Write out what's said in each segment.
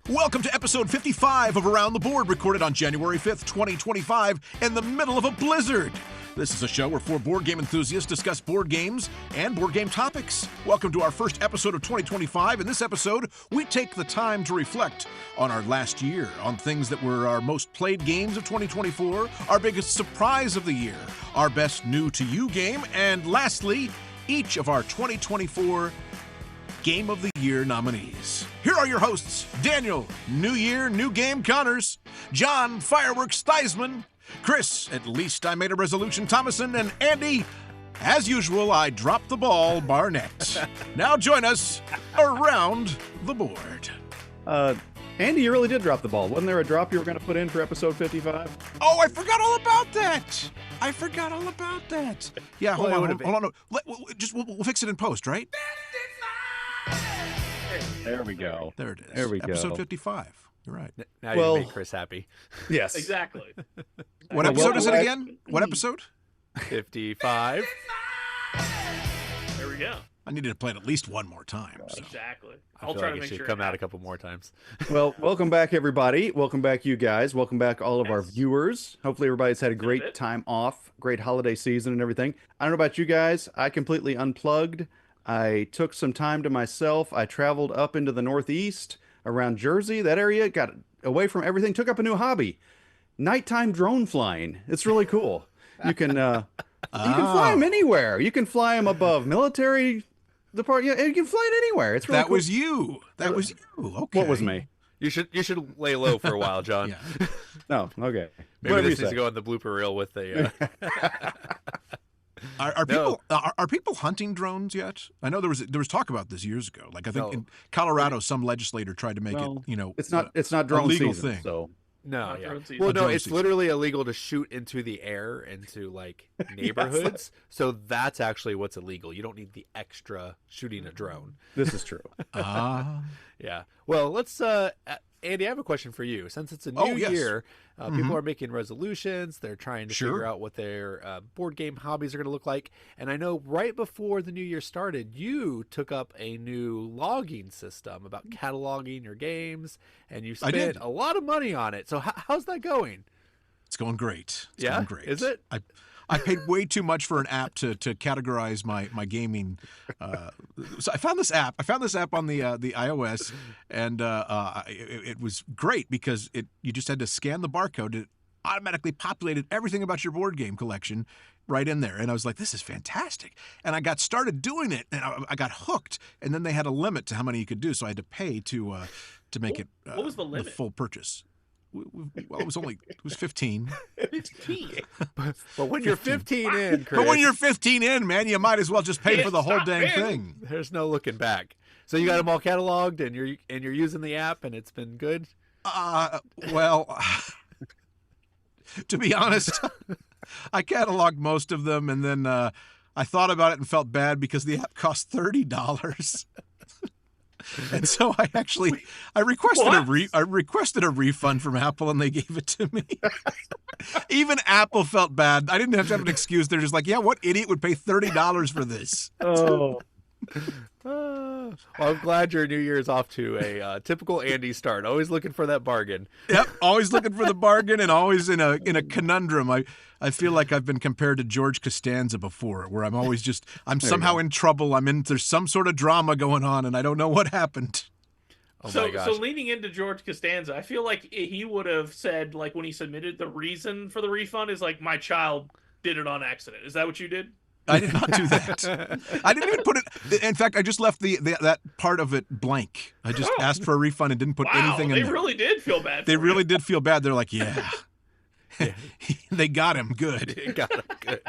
Welcome to episode 55 of Around the Board, recorded on January 5th, 2025, in the middle of a blizzard. This is a show where four board game enthusiasts discuss board games and board game topics. Welcome to our first episode of 2025. In this episode, we take the time to reflect on our last year, on things that were our most played games of 2024, our biggest surprise of the year, our best new-to-you game, and lastly, each of our 2024 Game of the Year nominees. Here are your hosts, Daniel, New Year, New Game Connors, John, Fireworks Theismann, Chris, At Least I Made a Resolution Thomason, and Andy, as usual, I dropped the ball, Barnett. Now join us around the board. Andy, you really did drop the ball. Wasn't there a drop you were going to put in for episode 55? Oh, I forgot all about that. Yeah, hold on. We'll fix it in post, right? There we go. There it is. There we go. Episode 55. You're right. Now you make Chris happy. Yes. Exactly. What episode is it again? What episode? 55. There we go. I needed to play it at least one more time. So. Exactly. I'll try to make sure it come out a couple more times. Well, welcome back, everybody. Welcome back, you guys. Welcome back, all of our viewers. Hopefully, everybody's had a great time off, great holiday season and everything. I don't know about you guys. I completely unplugged. I took some time to myself. I traveled up into the Northeast, around Jersey, that area, got away from everything, took up a new hobby, nighttime drone flying. It's really cool. You can fly them anywhere. You can fly them above military department. Yeah, you can fly it anywhere. It's really cool. Was you. That was you. Okay. What was me? You should lay low for a while, John. Yeah. No, okay. Maybe this needs to go on the blooper reel with the. Are people hunting drones yet? I know there was talk about this years ago. Like I think in Colorado, some legislator tried to make it. It's not drone legal season, thing. So. No, it's literally illegal to shoot into the air into like neighborhoods. So that's actually what's illegal. You don't need the extra shooting a drone. This is true. Yeah. Well, let's Andy, I have a question for you. Since it's a new year, people are making resolutions. They're trying to figure out what their board game hobbies are going to look like. And I know right before the new year started, you took up a new logging system about cataloging your games, and you spent a lot of money on it. So how's that going? It's going great. It's going going great. Is it? I paid way too much for an app to categorize my gaming. So I found this app. On the iOS, and it was great because you just had to scan the barcode. It automatically populated everything about your board game collection right in there. And I was like, this is fantastic. And I got started doing it, and I got hooked. And then they had a limit to how many you could do, so I had to pay to make it. What was the limit? The full purchase. Well, it was 15. 15. But when you're 15 in, Chris. But when you're 15 in, man, you might as well just pay for the whole dang thing. There's no looking back. So you got them all cataloged, and you're using the app, and it's been good. Well, to be honest, I cataloged most of them, and then I thought about it and felt bad because the app cost $30. And so I requested a refund from Apple, and they gave it to me. Even Apple felt bad. I didn't have to have an excuse. They're just like, yeah, what idiot would pay $30 for this? Oh. Well, I'm glad your New Year's off to a typical Andy start. Always looking for that bargain. Yep, always looking for the bargain, and always in a conundrum. I feel like I've been compared to George Costanza before, where I'm somehow in trouble. There's some sort of drama going on, and I don't know what happened. Oh my gosh. So leaning into George Costanza, I feel like he would have said, like, when he submitted the reason for the refund is like, my child did it on accident. Is that what you did? I did not do that. I didn't even put it. In fact, I just left that part of it blank. I just asked for a refund and didn't put anything in there. They really did feel bad. They really did feel bad. They're like, yeah. They got him good.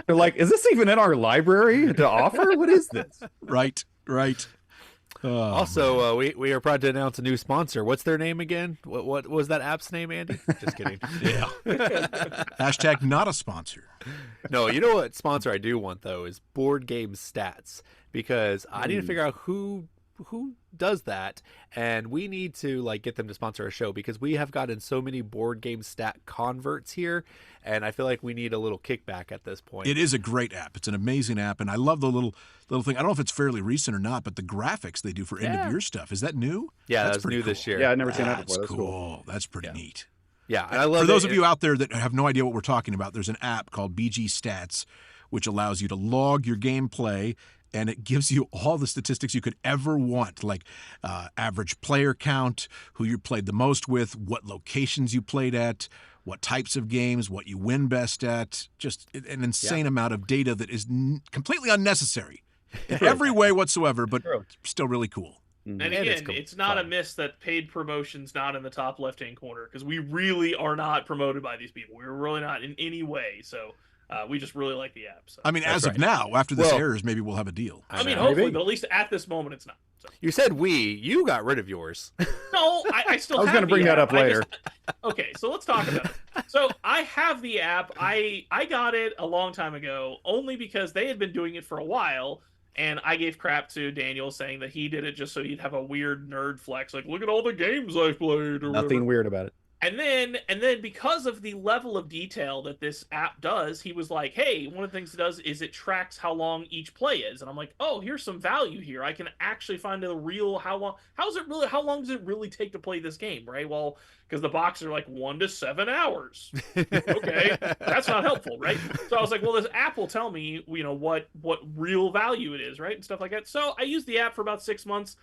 They're like, is this even in our library to offer? What is this? Right. Also, we are proud to announce a new sponsor. What's their name again? What was that app's name, Andy? Just kidding. Yeah. Hashtag not a sponsor. No, you know what sponsor I do want, though, is Board Game Stats. Because I need to figure out who who does that, and we need to like get them to sponsor a show because we have gotten so many board game stat converts here, and I feel like we need a little kickback at this point. It is a great app. It's an amazing app, and I love the little thing. I don't know if it's fairly recent or not, but the graphics they do for end of year stuff, is that new? Yeah, that's pretty new cool. This year. Yeah, I've never seen that before. That's cool. That's pretty neat. Yeah, and I love for those of you out there that have no idea what we're talking about, there's an app called BG Stats, which allows you to log your gameplay, and it gives you all the statistics you could ever want, like average player count, who you played the most with, what locations you played at, what types of games, what you win best at. Just an insane amount of data that is completely unnecessary in every way whatsoever, but still really cool. And again, it's not a miss that paid promotion's not in the top left-hand corner, because we really are not promoted by these people. We're really not in any way, so we just really like the app. So. I mean, as of now, after this airs, maybe we'll have a deal. I mean, hopefully, but at least at this moment, it's not. So. You said you got rid of yours. No, I still have I was going to bring that up later. Okay, so let's talk about it. So I have the app. I got it a long time ago, only because they had been doing it for a while. And I gave crap to Daniel saying that he did it just so he'd have a weird nerd flex, like, look at all the games I've played. Or Nothing weird about it. And then because of the level of detail that this app does, he was like, hey, one of the things it does is it tracks how long each play is. And I'm like, oh, here's some value here. I can actually find the real how long does it really take to play this game, right? Well, because the boxes are like 1 to 7 hours. Okay, that's not helpful, right? So I was like, well, this app will tell me, what real value it is, right? And stuff like that. So I used the app for about 6 months,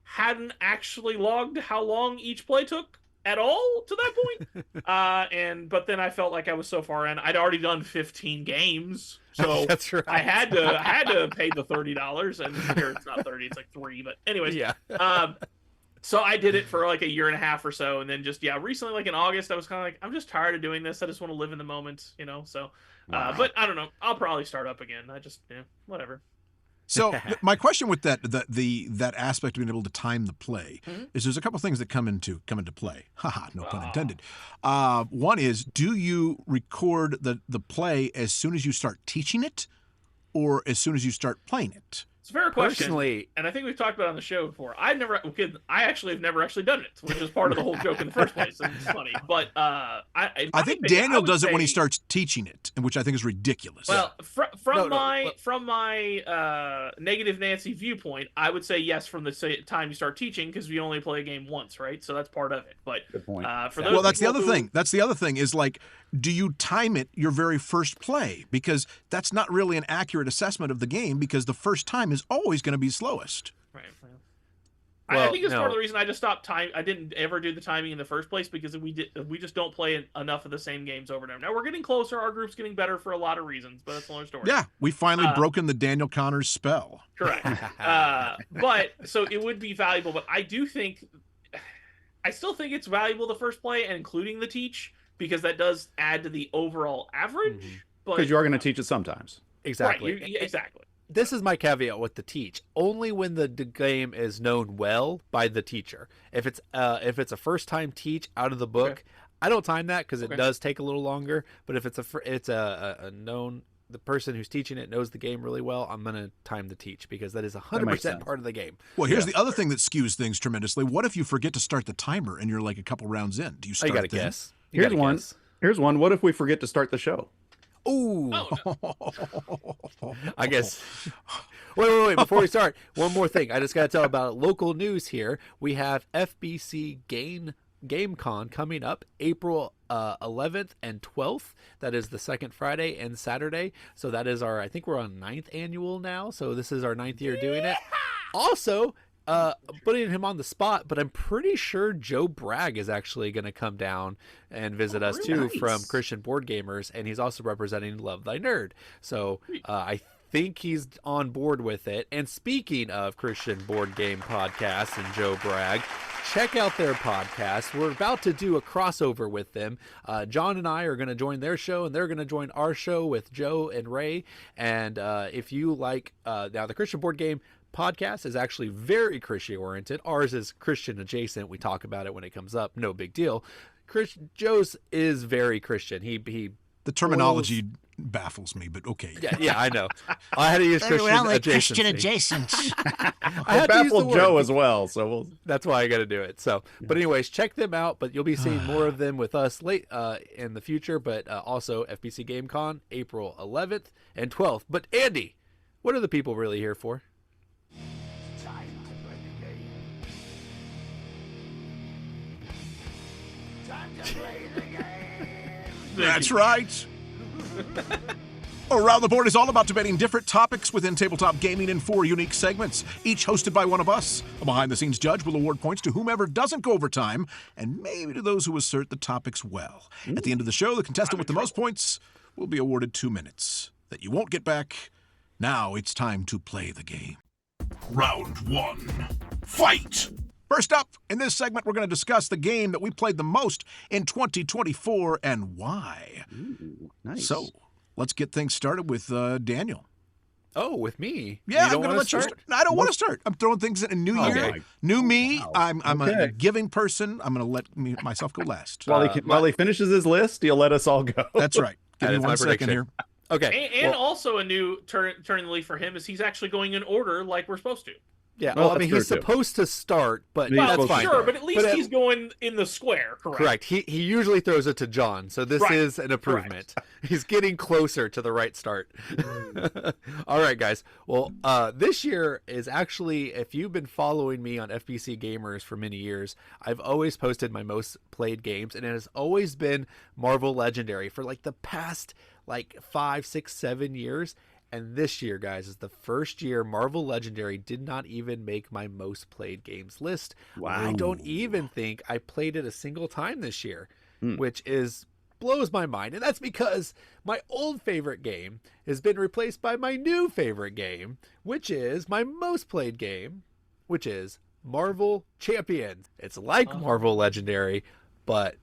hadn't actually logged how long each play took at all to that point. But then I felt like I was so far in. I'd already done 15 games. So that's right. I had to pay the $30, and here it's not 30, it's like 3, but anyways. Yeah. So I did it for like a year and a half or so, and then recently, like in August, I was kind of like, I'm just tired of doing this. I just want to live in the moment, so but I don't know. I'll probably start up again. I just whatever. So my question with that aspect of being able to time the play is there's a couple things that come into play. Haha, no pun intended. One is, do you record the play as soon as you start teaching it, or as soon as you start playing it? It's a fair question. Personally, and I think we've talked about it on the show before. I actually have never actually done it, which is part of the whole joke in the first place. And it's funny, but I think Daniel does it when he starts teaching it, and which I think is ridiculous. Well, from my negative Nancy viewpoint, I would say yes from the time you start teaching, because we only play a game once, right? So that's part of it. But good point. That's the other thing. That's the other thing is, like, do you time it your very first play? Because that's not really an accurate assessment of the game, because the first time is always going to be slowest. Right. I think it's part of the reason I just stopped time. I didn't ever do the timing in the first place, because we just don't play enough of the same games over and over. Now we're getting closer. Our group's getting better for a lot of reasons, but that's another story. Yeah, we finally broken the Daniel Connors spell. Correct. But so it would be valuable, but I still think it's valuable the first play, and including the teach, because that does add to the overall average. Because you are going to teach it sometimes. Exactly. Right, exactly. This is my caveat with the teach. Only when the game is known well by the teacher. If it's a first time teach out of the book, I don't time that, because it does take a little longer. But if it's a known, the person who's teaching it knows the game really well, I'm going to time the teach, because that is 100% part of the game. Well, here's the other thing that skews things tremendously. What if you forget to start the timer and you're like a couple rounds in? Do you start? You got to guess. Here's one. Here's one. What if we forget to start the show? Ooh. Oh, no. I guess. Wait. Before we start, one more thing. I just got to tell about local news here. We have FBC Game Con coming up April 11th and 12th. That is the second Friday and Saturday. So that is I think we're on 9th annual now. So this is our 9th year doing it. Also, putting him on the spot, but I'm pretty sure Joe Bragg is actually going to come down and visit us too, from Christian Board Gamers, and he's also representing Love Thy Nerd. So I think he's on board with it. And speaking of Christian Board Game Podcasts and Joe Bragg, check out their podcast. We're about to do a crossover with them. John and I are going to join their show, and they're going to join our show with Joe and Ray. And if you like, now the Christian Board Game Podcast is actually very Christian oriented. Ours is Christian adjacent. We talk about it when it comes up. No big deal. Joe's is very Christian. He the terminology baffles me, but okay. Yeah, I know. I had to use Christian adjacent. I baffled Joe as well, so that's why I got to do it. So, but anyways, check them out. But you'll be seeing more of them with us late in the future. But also FBC Game Con, April 11th and 12th. But Andy, what are the people really here for? Time to play the game. Time to play the game. That's right. Around the Board is all about debating different topics within tabletop gaming in 4 unique segments, each hosted by one of us. A behind-the-scenes judge will award points to whomever doesn't go over time, and maybe to those who assert the topics well. At the end of the show, the contestant with the most points will be awarded 2 minutes that you won't get back. Now it's time to play the game. Round 1. Fight! First up, in this segment, we're going to discuss the game that we played the most in 2024 and why. Ooh, nice. So, let's get things started with Daniel. Oh, with me? Yeah, I'm going to let you start. I don't want to start. I'm throwing things in a new year. New me. Wow. I'm a giving person. I'm going to let myself go last. While he finishes his list, he'll let us all go. That's right. Give me 1 second here. Okay. And also a new turning the leaf for him is he's actually going in order like we're supposed to. Yeah, well, I mean, he's supposed to start, but that's fine. Sure, but at least he's going in the square, correct? Correct. He usually throws it to John, so this is an improvement. Correct. He's getting closer to the right start. All right, guys. Well, this year is actually, if you've been following me on FBC Gamers for many years, I've always posted my most played games, and it has always been Marvel Legendary for like the past 5, 6, 7 years. And this year, guys, is the first year Marvel Legendary did not even make my most played games list. Wow. I don't even think I played it a single time this year, which blows my mind. And that's because my old favorite game has been replaced by my new favorite game, which is my most played game, which is Marvel Champions. It's like Marvel Legendary, but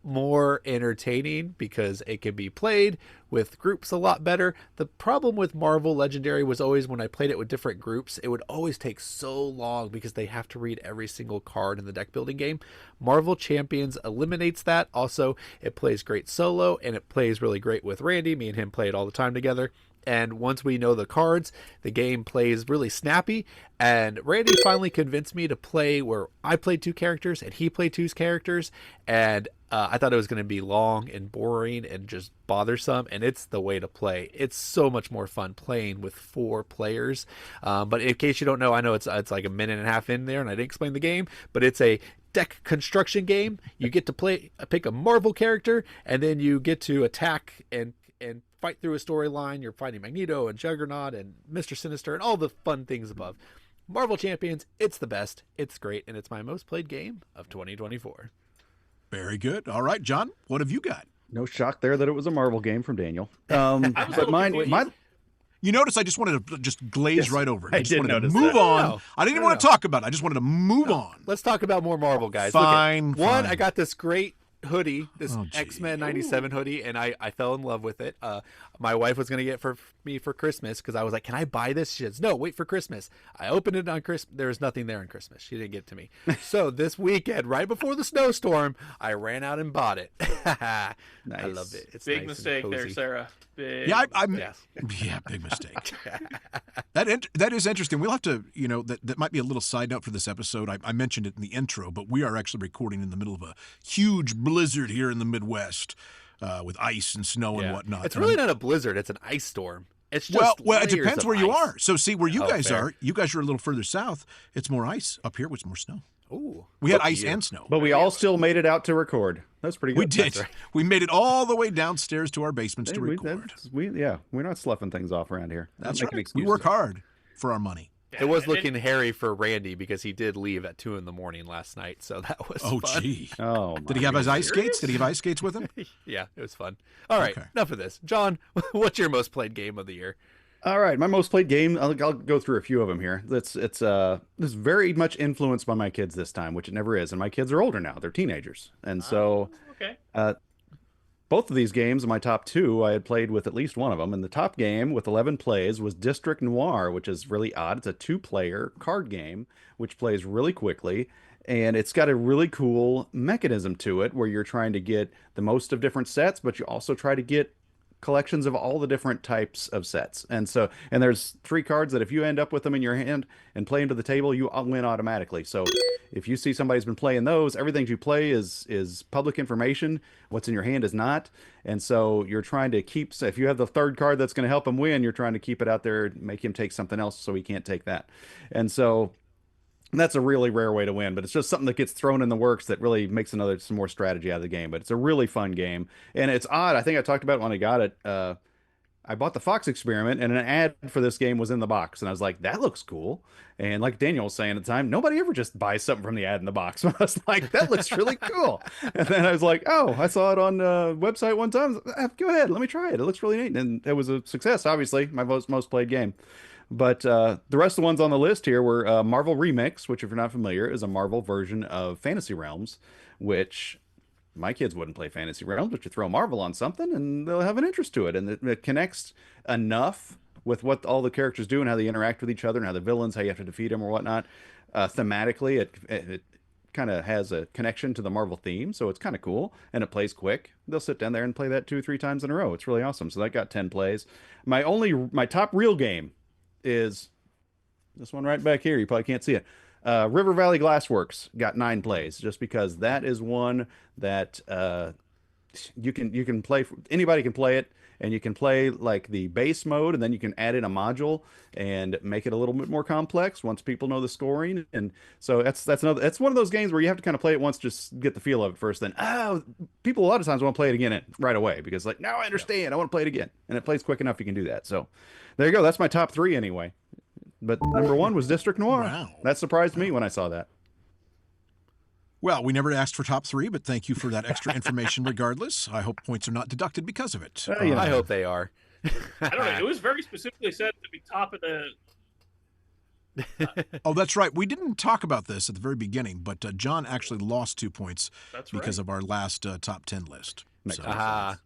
more entertaining because it can be played with groups a lot better. The problem with Marvel Legendary was always when I played it with different groups, it would always take so long because they have to read every single card in the deck building game. Marvel Champions eliminates that. Also, it plays great solo and it plays really great with Randy. Me and him play it all the time together. And once we know the cards, the game plays really snappy. And Randy finally convinced me to play where I played 2 characters and he played 2 characters. And I thought it was going to be long and boring and just bothersome. And it's the way to play. It's so much more fun playing with 4 players. But in case you don't know, I know it's like a minute and a half in there and I didn't explain the game. But it's a deck construction game. You get to pick a Marvel character and then you get to attack and fight through a storyline. You're fighting Magneto and Juggernaut and Mr. Sinister and all the fun things above. Marvel Champions, it's the best. It's great, and it's my most played game of 2024. Very good. All right, John, what have you got? No shock there that it was a Marvel game from Daniel. But mine. You notice I just wanted to just glaze right over it. I did wanted notice to move that. on. No. I didn't even want to talk about it. I just wanted to move on. Let's talk about more Marvel, guys. Fine. One, I got this great hoodie, this X-Men 97 hoodie, and I fell in love with it. My wife was going to get it for me for Christmas because I was like, can I buy this? She says, no, wait for Christmas. I opened it on Christmas. There was nothing there on Christmas. She didn't get it to me. So this weekend, right before the snowstorm, I ran out and bought it. Nice. I love it. It's big nice mistake there, Sarah. Big. Yeah, yeah, big mistake. That is interesting. We'll have to, that might be a little side note for this episode. I mentioned it in the intro, but we are actually recording in the middle of a huge blizzard here in the Midwest with ice and snow and whatnot. It's really not a blizzard. It's an ice storm. It's just well, it depends where you are. So see, where you guys fair. are, you guys are a little further south. It's more ice. Up here, it's more snow. Ooh, we had ice and snow. But we all still made it out to record. That's pretty good. We did. Right. We made it all the way downstairs to our basements to record. We're not sloughing things off around here. That's right. We work hard for our money. It was looking hairy for Randy because he did leave at 2 a.m. last night, so that was fun. Gee. Oh, did he have his ice skates? Did he have ice skates with him? Yeah, it was fun. All right, enough of this. John, what's your most played game of the year? All right, my most played game. I'll go through a few of them here. It's very much influenced by my kids this time, which it never is. And my kids are older now; they're teenagers, and so both of these games, my top 2, I had played with at least one of them. And the top game with 11 plays was District Noir, which is really odd. It's a 2-player card game which plays really quickly. And it's got a really cool mechanism to it where you're trying to get the most of different sets, but you also try to get collections of all the different types of sets. And there's 3 cards that if you end up with them in your hand and play them to the table, you win automatically. So if you see somebody's been playing those, everything you play is public information. What's in your hand is not. And so you're trying to keep, so if you have the 3rd card that's going to help him win, you're trying to keep it out there, make him take something else so he can't take that. And so that's a really rare way to win, but it's just something that gets thrown in the works that really makes some more strategy out of the game. But it's a really fun game, and it's odd. I think I talked about it when I got it. I bought the Fox Experiment, and an ad for this game was in the box, and I was like, "That looks cool." And like Daniel was saying at the time, nobody ever just buys something from the ad in the box. I was like, "That looks really cool." And then I was like, "Oh, I saw it on the website one time. Go ahead, let me try it. It looks really neat." And it was a success. Obviously, my most played game. But the rest of the ones on the list here were Marvel Remix, which, if you're not familiar, is a Marvel version of Fantasy Realms, which my kids wouldn't play Fantasy Realms, but you throw Marvel on something and they'll have an interest to it. And it connects enough with what all the characters do and how they interact with each other and how the villains, how you have to defeat them or whatnot. Thematically, it kind of has a connection to the Marvel theme, so it's kind of cool, and it plays quick. They'll sit down there and play that 2 or 3 times in a row. It's really awesome. So that got 10 plays. My top real game is this one right back here. You probably can't see it. River Valley Glassworks got 9 plays, just because that is one that you can play. Anybody can play it, and you can play like the base mode, and then you can add in a module and make it a little bit more complex once people know the scoring. And so that's one of those games where you have to kind of play it once, just get the feel of it first. Then people a lot of times want to play it again right away because like, now I understand, I want to play it again, and it plays quick enough you can do that. So there you go. That's my top 3 anyway. But number 1 was District Noir. Wow. That surprised me when I saw that. Well, we never asked for top 3, but thank you for that extra information regardless. I hope points are not deducted because of it. I hope they are. I don't know. It was very specifically said to be top of the... Oh, that's right. We didn't talk about this at the very beginning, but John actually lost 2 points because of our last top 10 list. So.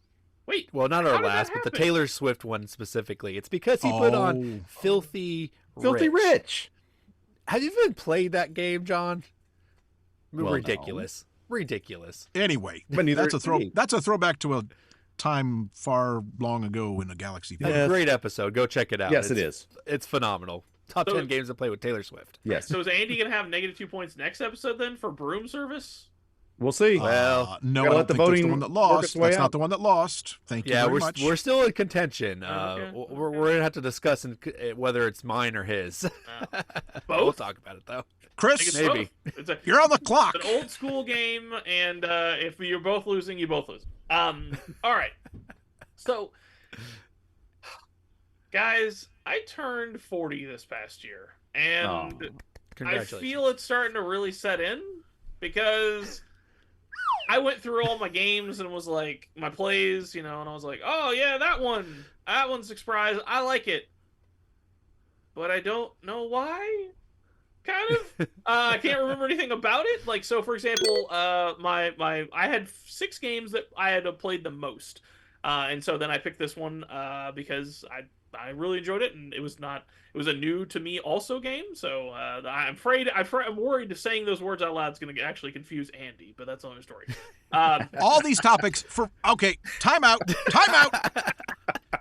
Wait. Well, not our last, but the Taylor Swift one specifically. It's because he put on Filthy Rich. Have you even played that game, John? Well, ridiculous. No. Ridiculous. Anyway, that's a throwback to a time far long ago in a galaxy. A great episode. Go check it out. Yes, it is. It's phenomenal. Top 10 games to play with Taylor Swift. Yes. So is Andy going to have -2 points next episode then for broom service? We'll see. Well, no, I don't think that's the one that lost. That's not the one that lost. Thank you very much. We're still in contention. Okay. We're going to have to discuss whether it's mine or his. Both? We'll talk about it, though. Chris, maybe. You're on the clock. It's an old school game, and if you're both losing, you both lose. All right. So, guys, I turned 40 this past year, and I feel it's starting to really set in because I went through all my games and was like, my plays, and I was like, oh yeah, that one's a surprise. I like it, but I don't know why. Kind of. I can't remember anything about it. Like, so for example, I had 6 games that I had played the most, and so then I picked this one because I really enjoyed it, and it was a new to me also game. So I'm worried that saying those words out loud is going to actually confuse Andy, but that's another story. All these topics time out.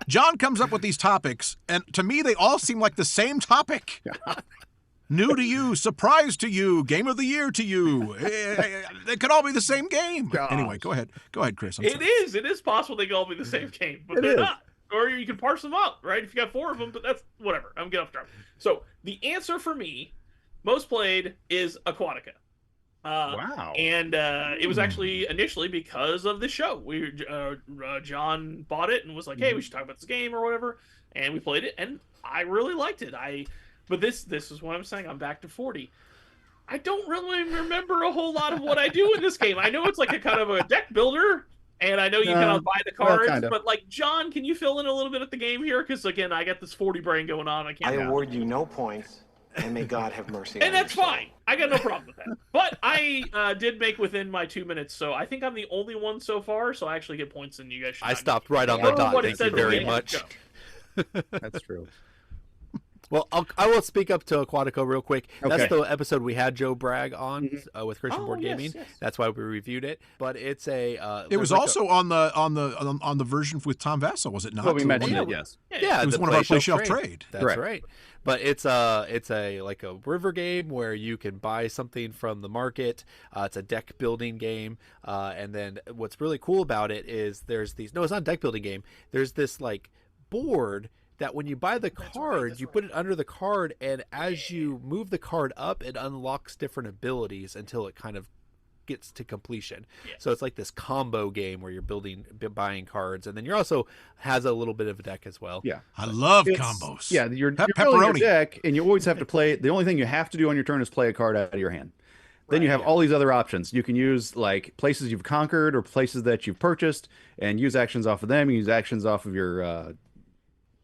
John comes up with these topics, and to me they all seem like the same topic. New to you, surprise to you, game of the year to you. They could all be the same game. Gosh. Anyway, go ahead, Chris. It is possible they could all be the same game, but they're not. Or you can parse them out, right? If you got 4 of them, but that's whatever. I'm getting off track. So the answer for me, most played, is Aquatica. Wow. And it was actually initially because of the show. John bought it and was like, hey, we should talk about this game or whatever. And we played it, and I really liked it. But this is what I'm saying. I'm back to 40. I don't really remember a whole lot of what I do in this game. I know it's like a kind of a deck builder, and I know you kind of buy the cards. Well, but like, John, can you fill in a little bit at the game here? Because again, I got this 40 brain going on. I award you no points, and may God have mercy. And that's fine. I got no problem with that. But I did make within my 2 minutes, so I think I'm the only one so far. So I actually get points, and you guys should. I stopped right on the dot. Thank you very much. That's true. Well, I will speak up to Aquatica real quick. Okay. That's the episode we had Joe Bragg on with Christian Board Gaming. Yes. That's why we reviewed it. But it's a. It was also on the version with Tom Vassell, was it not? Well, we mentioned it, yes. Yeah, it was one of our play shelf trade. That's right. But it's a like a river game where you can buy something from the market. It's a deck building game, and then what's really cool about it is there's these. No, it's not a deck building game. There's this like board that when you buy the card, you put it under the card, and as you move the card up, it unlocks different abilities until it kind of gets to completion. So it's like this combo game where you're buying cards, and then you're also has a little bit of a deck as well. Yeah, I love combos. Yeah, you're building your deck, and you always have to play. The only thing you have to do on your turn is play a card out of your hand. Then you have all these other options. You can use like places you've conquered or places that you've purchased, and use actions off of them. You use actions off of your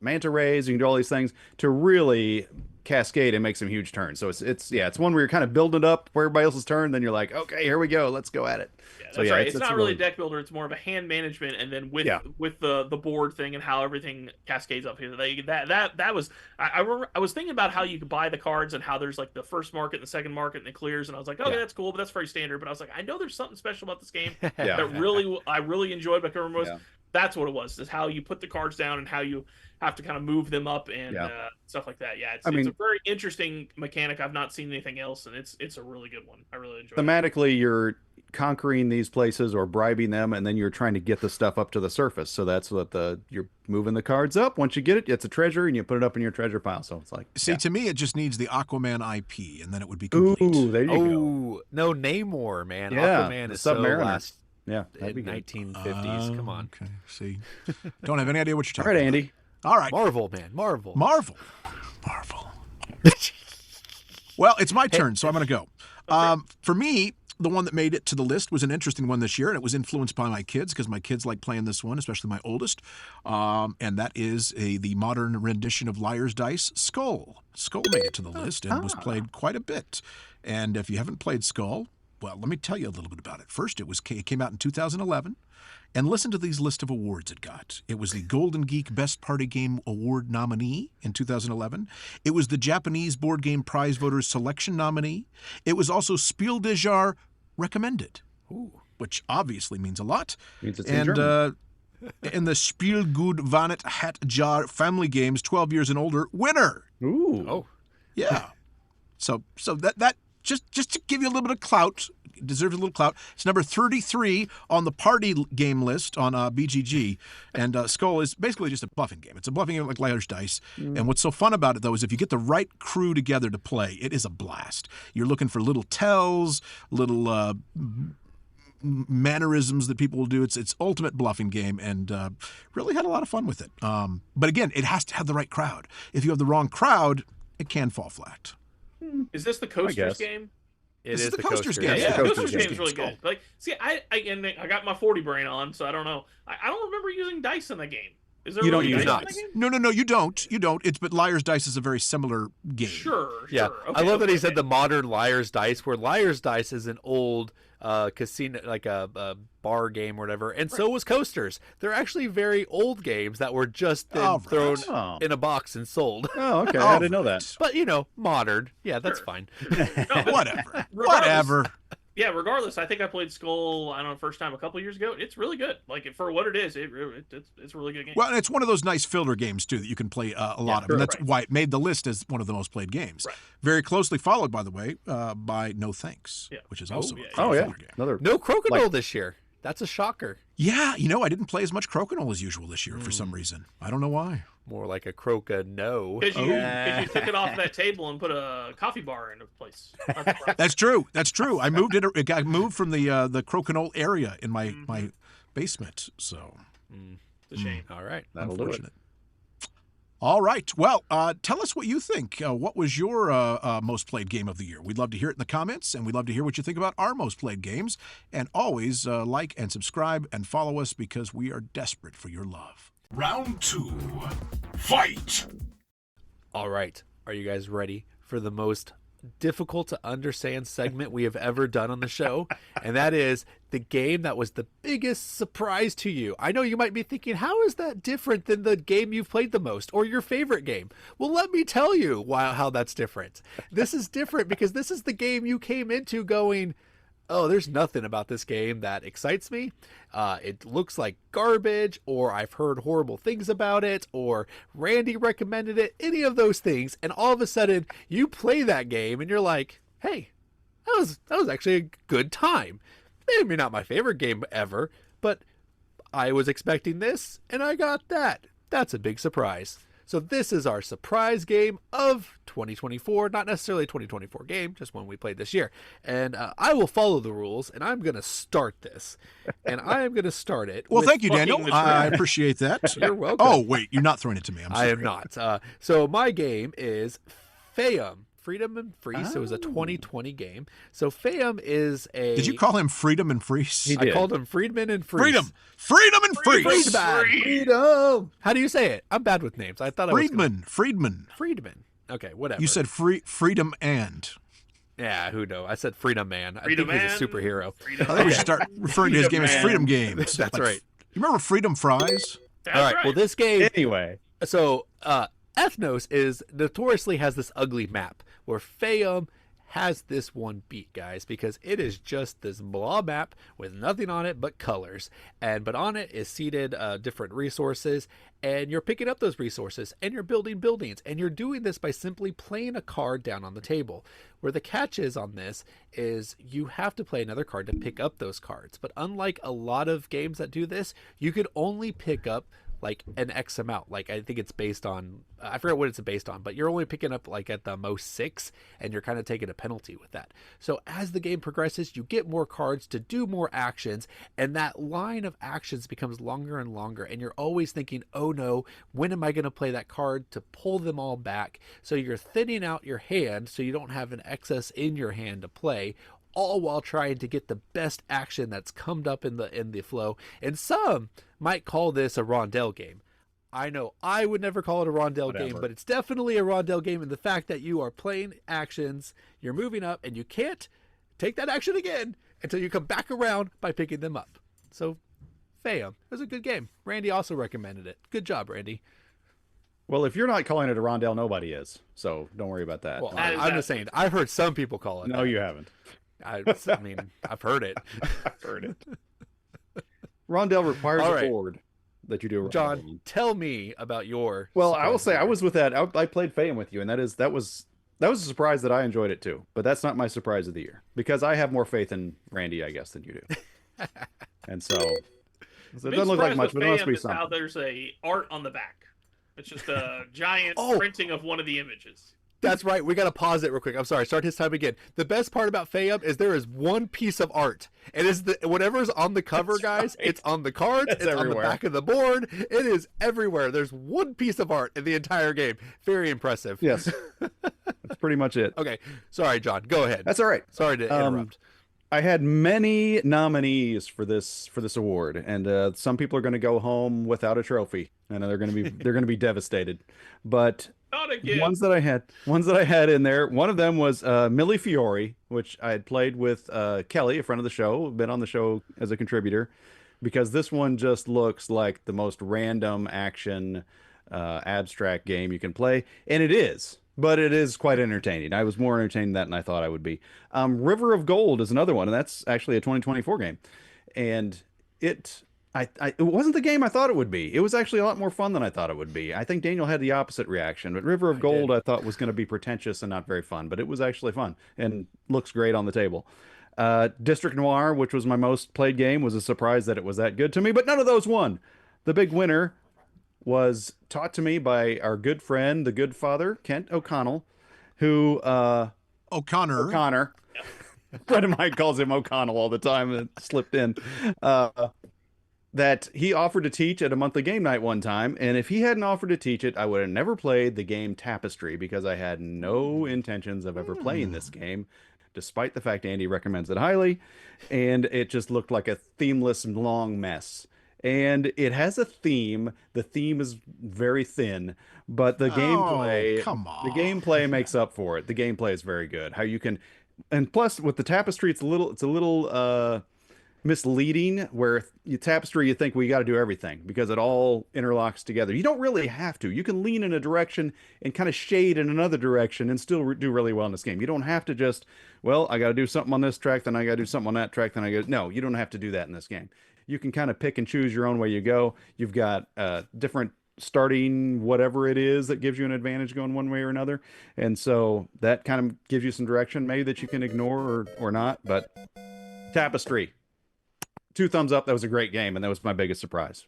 manta rays. You can do all these things to really cascade and make some huge turns. So it's one where you're kind of building it up for everybody else's turn. Then you're like, okay, here we go, let's go at it. Yeah, that's right. It's not really a deck builder. It's more of a hand management, and then with the board thing and how everything cascades up here. That was I was thinking about how you could buy the cards and how there's like the first market and the second market and the clears, and I was like, okay, that's cool, but that's very standard. But I was like, I know there's something special about this game that I really enjoyed. But I remember that's what it was. Is how you put the cards down and how you have to kind of move them up and stuff like that. Yeah, it's a very interesting mechanic. I've not seen anything else, and it's a really good one. I really enjoy it. Thematically, you're conquering these places or bribing them, and then you're trying to get the stuff up to the surface. So that's what you're moving the cards up. Once you get it, it's a treasure, and you put it up in your treasure pile. So it's like, to me, it just needs the Aquaman IP, and then it would be complete. Ooh, there you go. No, Namor, man. Yeah, Aquaman is Submariner. So last. Yeah, in 1950s. Come on. Okay, see, don't have any idea what you're talking all right, about. Andy. All right, Marvel, man, Marvel. Well, it's my turn, so I'm going to go. For me, the one that made it to the list was an interesting one this year, and it was influenced by my kids because my kids like playing this one, especially my oldest. And that is the modern rendition of Liar's Dice, Skull. Skull made it to the list and was played quite a bit. And if you haven't played Skull, well, let me tell you a little bit about it. First, it came out in 2011. And listen to these list of awards it got. It was the Golden Geek Best Party Game Award nominee in 2011. It was the Japanese Board Game Prize Voters Selection nominee. It was also Spiel des Jahres Recommended, which obviously means a lot. Means it's in German. And the Spielgut Vanet Hat Jar Family Games 12 years and older winner. Ooh. Oh. Yeah. So that just to give you a little bit of clout, deserves a little clout. It's number 33 on the party game list on BGG, and Skull is basically just a bluffing game. It's a bluffing game like Liar's Dice, and what's so fun about it, though, is if you get the right crew together to play, it is a blast. You're looking for little tells, little mannerisms that people will do. It's ultimate bluffing game, and really had a lot of fun with it. But again, it has to have the right crowd. If you have the wrong crowd, it can fall flat. Is this the Coasters game? It This is is the Coasters game. Yeah, the Coasters Coasters game game. is really good. Like, see, I got my 40 brain on, so I don't know. I don't remember using dice in the game. Is there You don't really use dice in dice. the game? No, you don't. But Liar's Dice is a very similar game. Sure. Yeah, Okay, I love that he okay. said the modern Liar's Dice, where Liar's Dice is an old casino, like a bar game or whatever, and so was Coasters. They're actually very old games that were just then thrown in a box and sold. Oh, okay. I didn't know that. But modern. Yeah, that's fine. No, but Whatever. regardless- Whatever. Yeah, regardless, I think I played Skull, I don't know, first time a couple years ago. It's really good. Like, for what it is, it's a really good game. Well, and it's one of those nice filler games, too, that you can play a lot of. And that's why it made the list as one of the most played games. Right. Very closely followed, by the way, by No Thanks, which is also a filler game. Another No Crocodile this year. That's a shocker. Yeah, I didn't play as much Crokinole as usual this year for some reason. I don't know why. More like a Croca no. Because you took it off that table and put a coffee bar in place. That's true. I moved it. It got moved from the Crokinole area in my basement. So It's a shame. All right. that'll do it. unfortunate. All right. Well, tell us what you think. What was your most played game of the year? We'd love to hear it in the comments, and we'd love to hear what you think about our most played games. And always like and subscribe and follow us because we are desperate for your love. Round 2. Fight! All right. Are you guys ready for the most difficult to understand segment we have ever done on the show, and that is the game that was the biggest surprise to you. I know you might be thinking, how is that different than the game you've played the most or your favorite game? Well, let me tell you how that's different. This is different because this is the game you came into going, oh, there's nothing about this game that excites me. It looks like garbage, or I've heard horrible things about it, or Randy recommended it, any of those things. And all of a sudden you play that game and you're like, hey, that was actually a good time. Maybe not my favorite game ever, but I was expecting this and I got that. That's a big surprise. So this is our surprise game of 2024, not necessarily a 2024 game, just one we played this year. And I will follow the rules, and I'm going to start this. And I am going to start it. Well, thank you, Daniel. I appreciate that. You're welcome. Oh, wait, you're not throwing it to me. I'm sorry. I am not. So my game is Faiyum. Freedom and Freeze. So it was a 2020 game. So Faiyum is a... Did you call him Freedom and Freeze? I called him Friedman and Freeze. Freedom and Freeze. Freedom. How do you say it? I'm bad with names. I thought Friedman. Friedman. Okay, whatever. You said Freedom and. Yeah, who knows? I said Freedom Man. I think he's a superhero. I think we should start referring to his game as Freedom Games. That's right. You remember Freedom Fries? All right. Well, this game... Anyway. So, Ethnos notoriously has this ugly map where Faiyum has this one beat, guys, because it is just this blah map with nothing on it but colors, but on it is seated different resources, and you're picking up those resources and you're building buildings, and you're doing this by simply playing a card down on the table. Where the catch is on this is you have to play another card to pick up those cards, but unlike a lot of games that do this, you could only pick up like an X amount. Like, I think it's based on, I forget what it's based on, but you're only picking up like at the most 6, and you're kind of taking a penalty with that. So as the game progresses, you get more cards to do more actions, and that line of actions becomes longer and longer, and you're always thinking, oh no, when am I going to play that card to pull them all back? So you're thinning out your hand so you don't have an excess in your hand to play, all while trying to get the best action that's come up in the flow. And some might call this a rondelle game. I know I would never call it a rondelle game, but it's definitely a rondelle game in the fact that you are playing actions, you're moving up, and you can't take that action again until you come back around by picking them up. So, Faiyum, it was a good game. Randy also recommended it. Good job, Randy. Well, if you're not calling it a rondelle, nobody is. So don't worry about that. Well, I'm just saying, I've heard some people call it No, that. you haven't. I mean, I've heard it. I've heard it. Rondelle requires a board that you do. John, tell me about your. Well, I will say I was with that. I played Faiyum with you, and that was a surprise that I enjoyed it too. But that's not my surprise of the year because I have more faith in Randy, I guess, than you do. And so it doesn't look like much, but it must be something. How there's a art on the back. It's just a giant printing of one of the images. That's right. We got to pause it real quick. I'm sorry. Start his time again. The best part about Faiyum is there is one piece of art. It is whatever's on the cover, guys. Right. It's on the cards. It's on the back of the board. It is everywhere. There's one piece of art in the entire game. Very impressive. Yes. That's pretty much it. Okay. Sorry, John. Go ahead. That's all right. Sorry to interrupt. I had many nominees for this award, and some people are going to go home without a trophy, and they're going to be devastated. But not again. Ones that I had in there. One of them was Millie Fiore, which I had played with Kelly, a friend of the show, been on the show as a contributor, because this one just looks like the most random action abstract game you can play, and it is. But it is quite entertaining. I was more entertained than I thought I would be. River of Gold is another one, and that's actually a 2024 game. And it wasn't the game I thought it would be. It was actually a lot more fun than I thought it would be. I think Daniel had the opposite reaction, but River of Gold I thought was going to be pretentious and not very fun, but it was actually fun and looks great on the table. District Noir, which was my most played game, was a surprise that it was that good to me, but none of those won. The big winner was taught to me by our good friend, the good father, Kent O'Connell, who... O'Connor. A friend of mine calls him O'Connell all the time, and it slipped in. That he offered to teach at a monthly game night one time, and if he hadn't offered to teach it, I would have never played the game Tapestry, because I had no intentions of ever playing this game, despite the fact Andy recommends it highly, and it just looked like a themeless, long mess. and it has a theme. The theme is very thin, but the come on. the gameplay makes up for it. The gameplay is very good. How you can, and plus with the Tapestry, it's a little misleading, where you Tapestry, you think we got to do everything because it all interlocks together. You don't really have to. You can lean in a direction and kind of shade in another direction and still do really well in this game. You don't have to just, well, I got to do something on this track, then I got to do something on that track, then I got no, you don't have to do that in this game. You can kind of pick and choose your own way you go. You've got different starting whatever it is that gives you an advantage going one way or another. And so that kind of gives you some direction maybe that you can ignore or not. But Tapestry, 2 thumbs up. That was a great game, and that was my biggest surprise.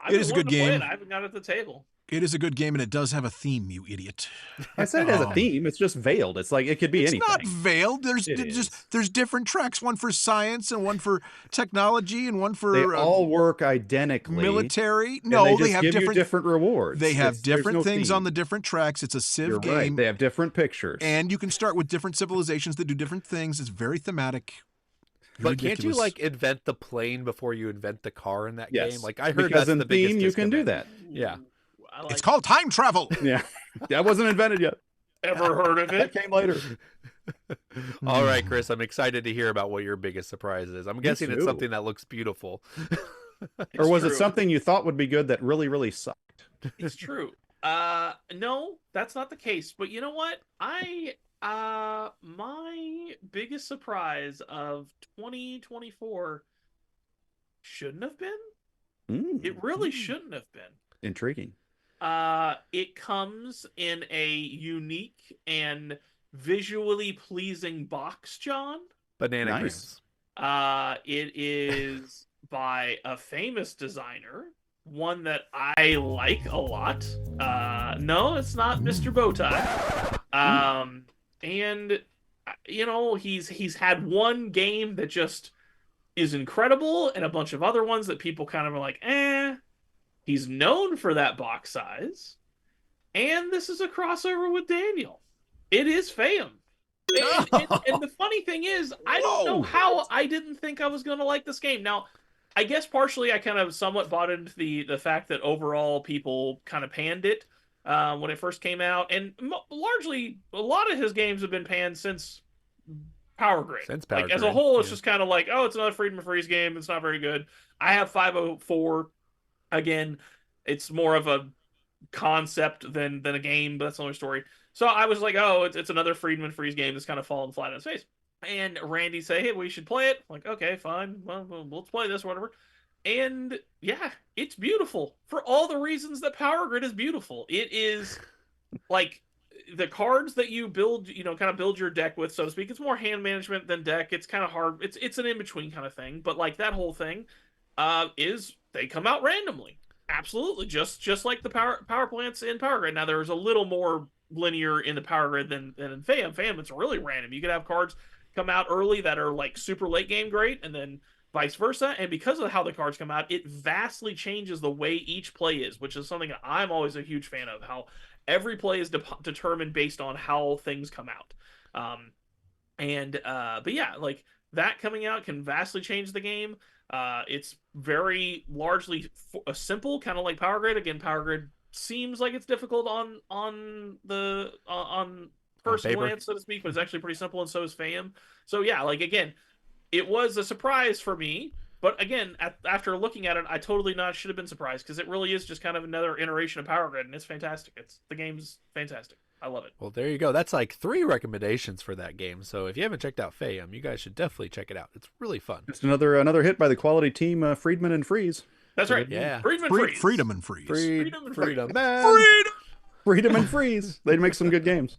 It is a good game. I haven't got it at the table. It is a good game, and it does have a theme, you idiot. I said it has a theme. It's just veiled. It's like it could be anything. It's not veiled. There's different tracks, one for science and one for technology and one for they all work identically. Military. No, they have different rewards. They have different things on the different tracks. It's a Civ game. Right. They have different pictures. And you can start with different civilizations that do different things. It's very thematic. But can't you like invent the plane before you invent the car in that game? Like I heard because that's in the biggest theme you can do that. Yeah. It's called time travel. Yeah. That wasn't invented yet. Ever heard of it? That came later. All right, Chris, I'm excited to hear about what your biggest surprise is. I'm guessing it's something that looks beautiful. Or was it something you thought would be good that really, really sucked? It's true. No, that's not the case. But you know what? My biggest surprise of 2024 shouldn't have been. It really shouldn't have been. Intriguing. It comes in a unique and visually pleasing box, John. Banana Nice. creams. It is by a famous designer, one that I like a lot. No, it's not Mr. Bowtie. And you know, he's had one game that just is incredible, and a bunch of other ones that people kind of are like, eh. He's known for that box size, and this is a crossover with Daniel. It is Faiyum. And the funny thing is, I don't know how I didn't think I was going to like this game. Now, I guess partially I kind of somewhat bought into the fact that overall people kind of panned it when it first came out, and largely a lot of his games have been panned since Power Grid. As a whole, it's just kind of like, oh, it's another Freedom and Freeze game. It's not very good. I have 504. Again, it's more of a concept than a game, but that's another story. So I was like, oh, it's another Freedom and Freeze game that's kind of falling flat on its face. And Randy say, hey, we should play it. I'm like, okay, fine. Well, let's play this, whatever. And yeah, it's beautiful for all the reasons that Power Grid is beautiful. It is like the cards that you build, kind of build your deck with, so to speak. It's more hand management than deck. It's kind of hard. It's an in-between kind of thing. But like that whole thing is they come out randomly. Absolutely. Just like the power plants in Power Grid. Now there's a little more linear in the Power Grid than in Faiyum. Faiyum, it's really random. You could have cards come out early that are like super late game great, and then vice versa. And because of how the cards come out, it vastly changes the way each play is, which is something that I'm always a huge fan of, how every play is determined based on how things come out. But yeah, like that coming out can vastly change the game. It's very largely simple, kind of like Power Grid. Again, Power Grid seems like it's difficult on first glance, so to speak, but it's actually pretty simple, and so is Faiyum. So yeah, like again, it was a surprise for me, but again, after looking at it, I totally should have been surprised, because it really is just kind of another iteration of Power Grid, and it's fantastic. The game's fantastic. I love it. Well, there you go. That's like 3 recommendations for that game. So if you haven't checked out Faiyum, you guys should definitely check it out. It's really fun. Just another hit by the quality team, Friedman and Freeze. That's right. Yeah. Freedom and Freeze. Freedom. Freedom and Freeze. They'd make some good games.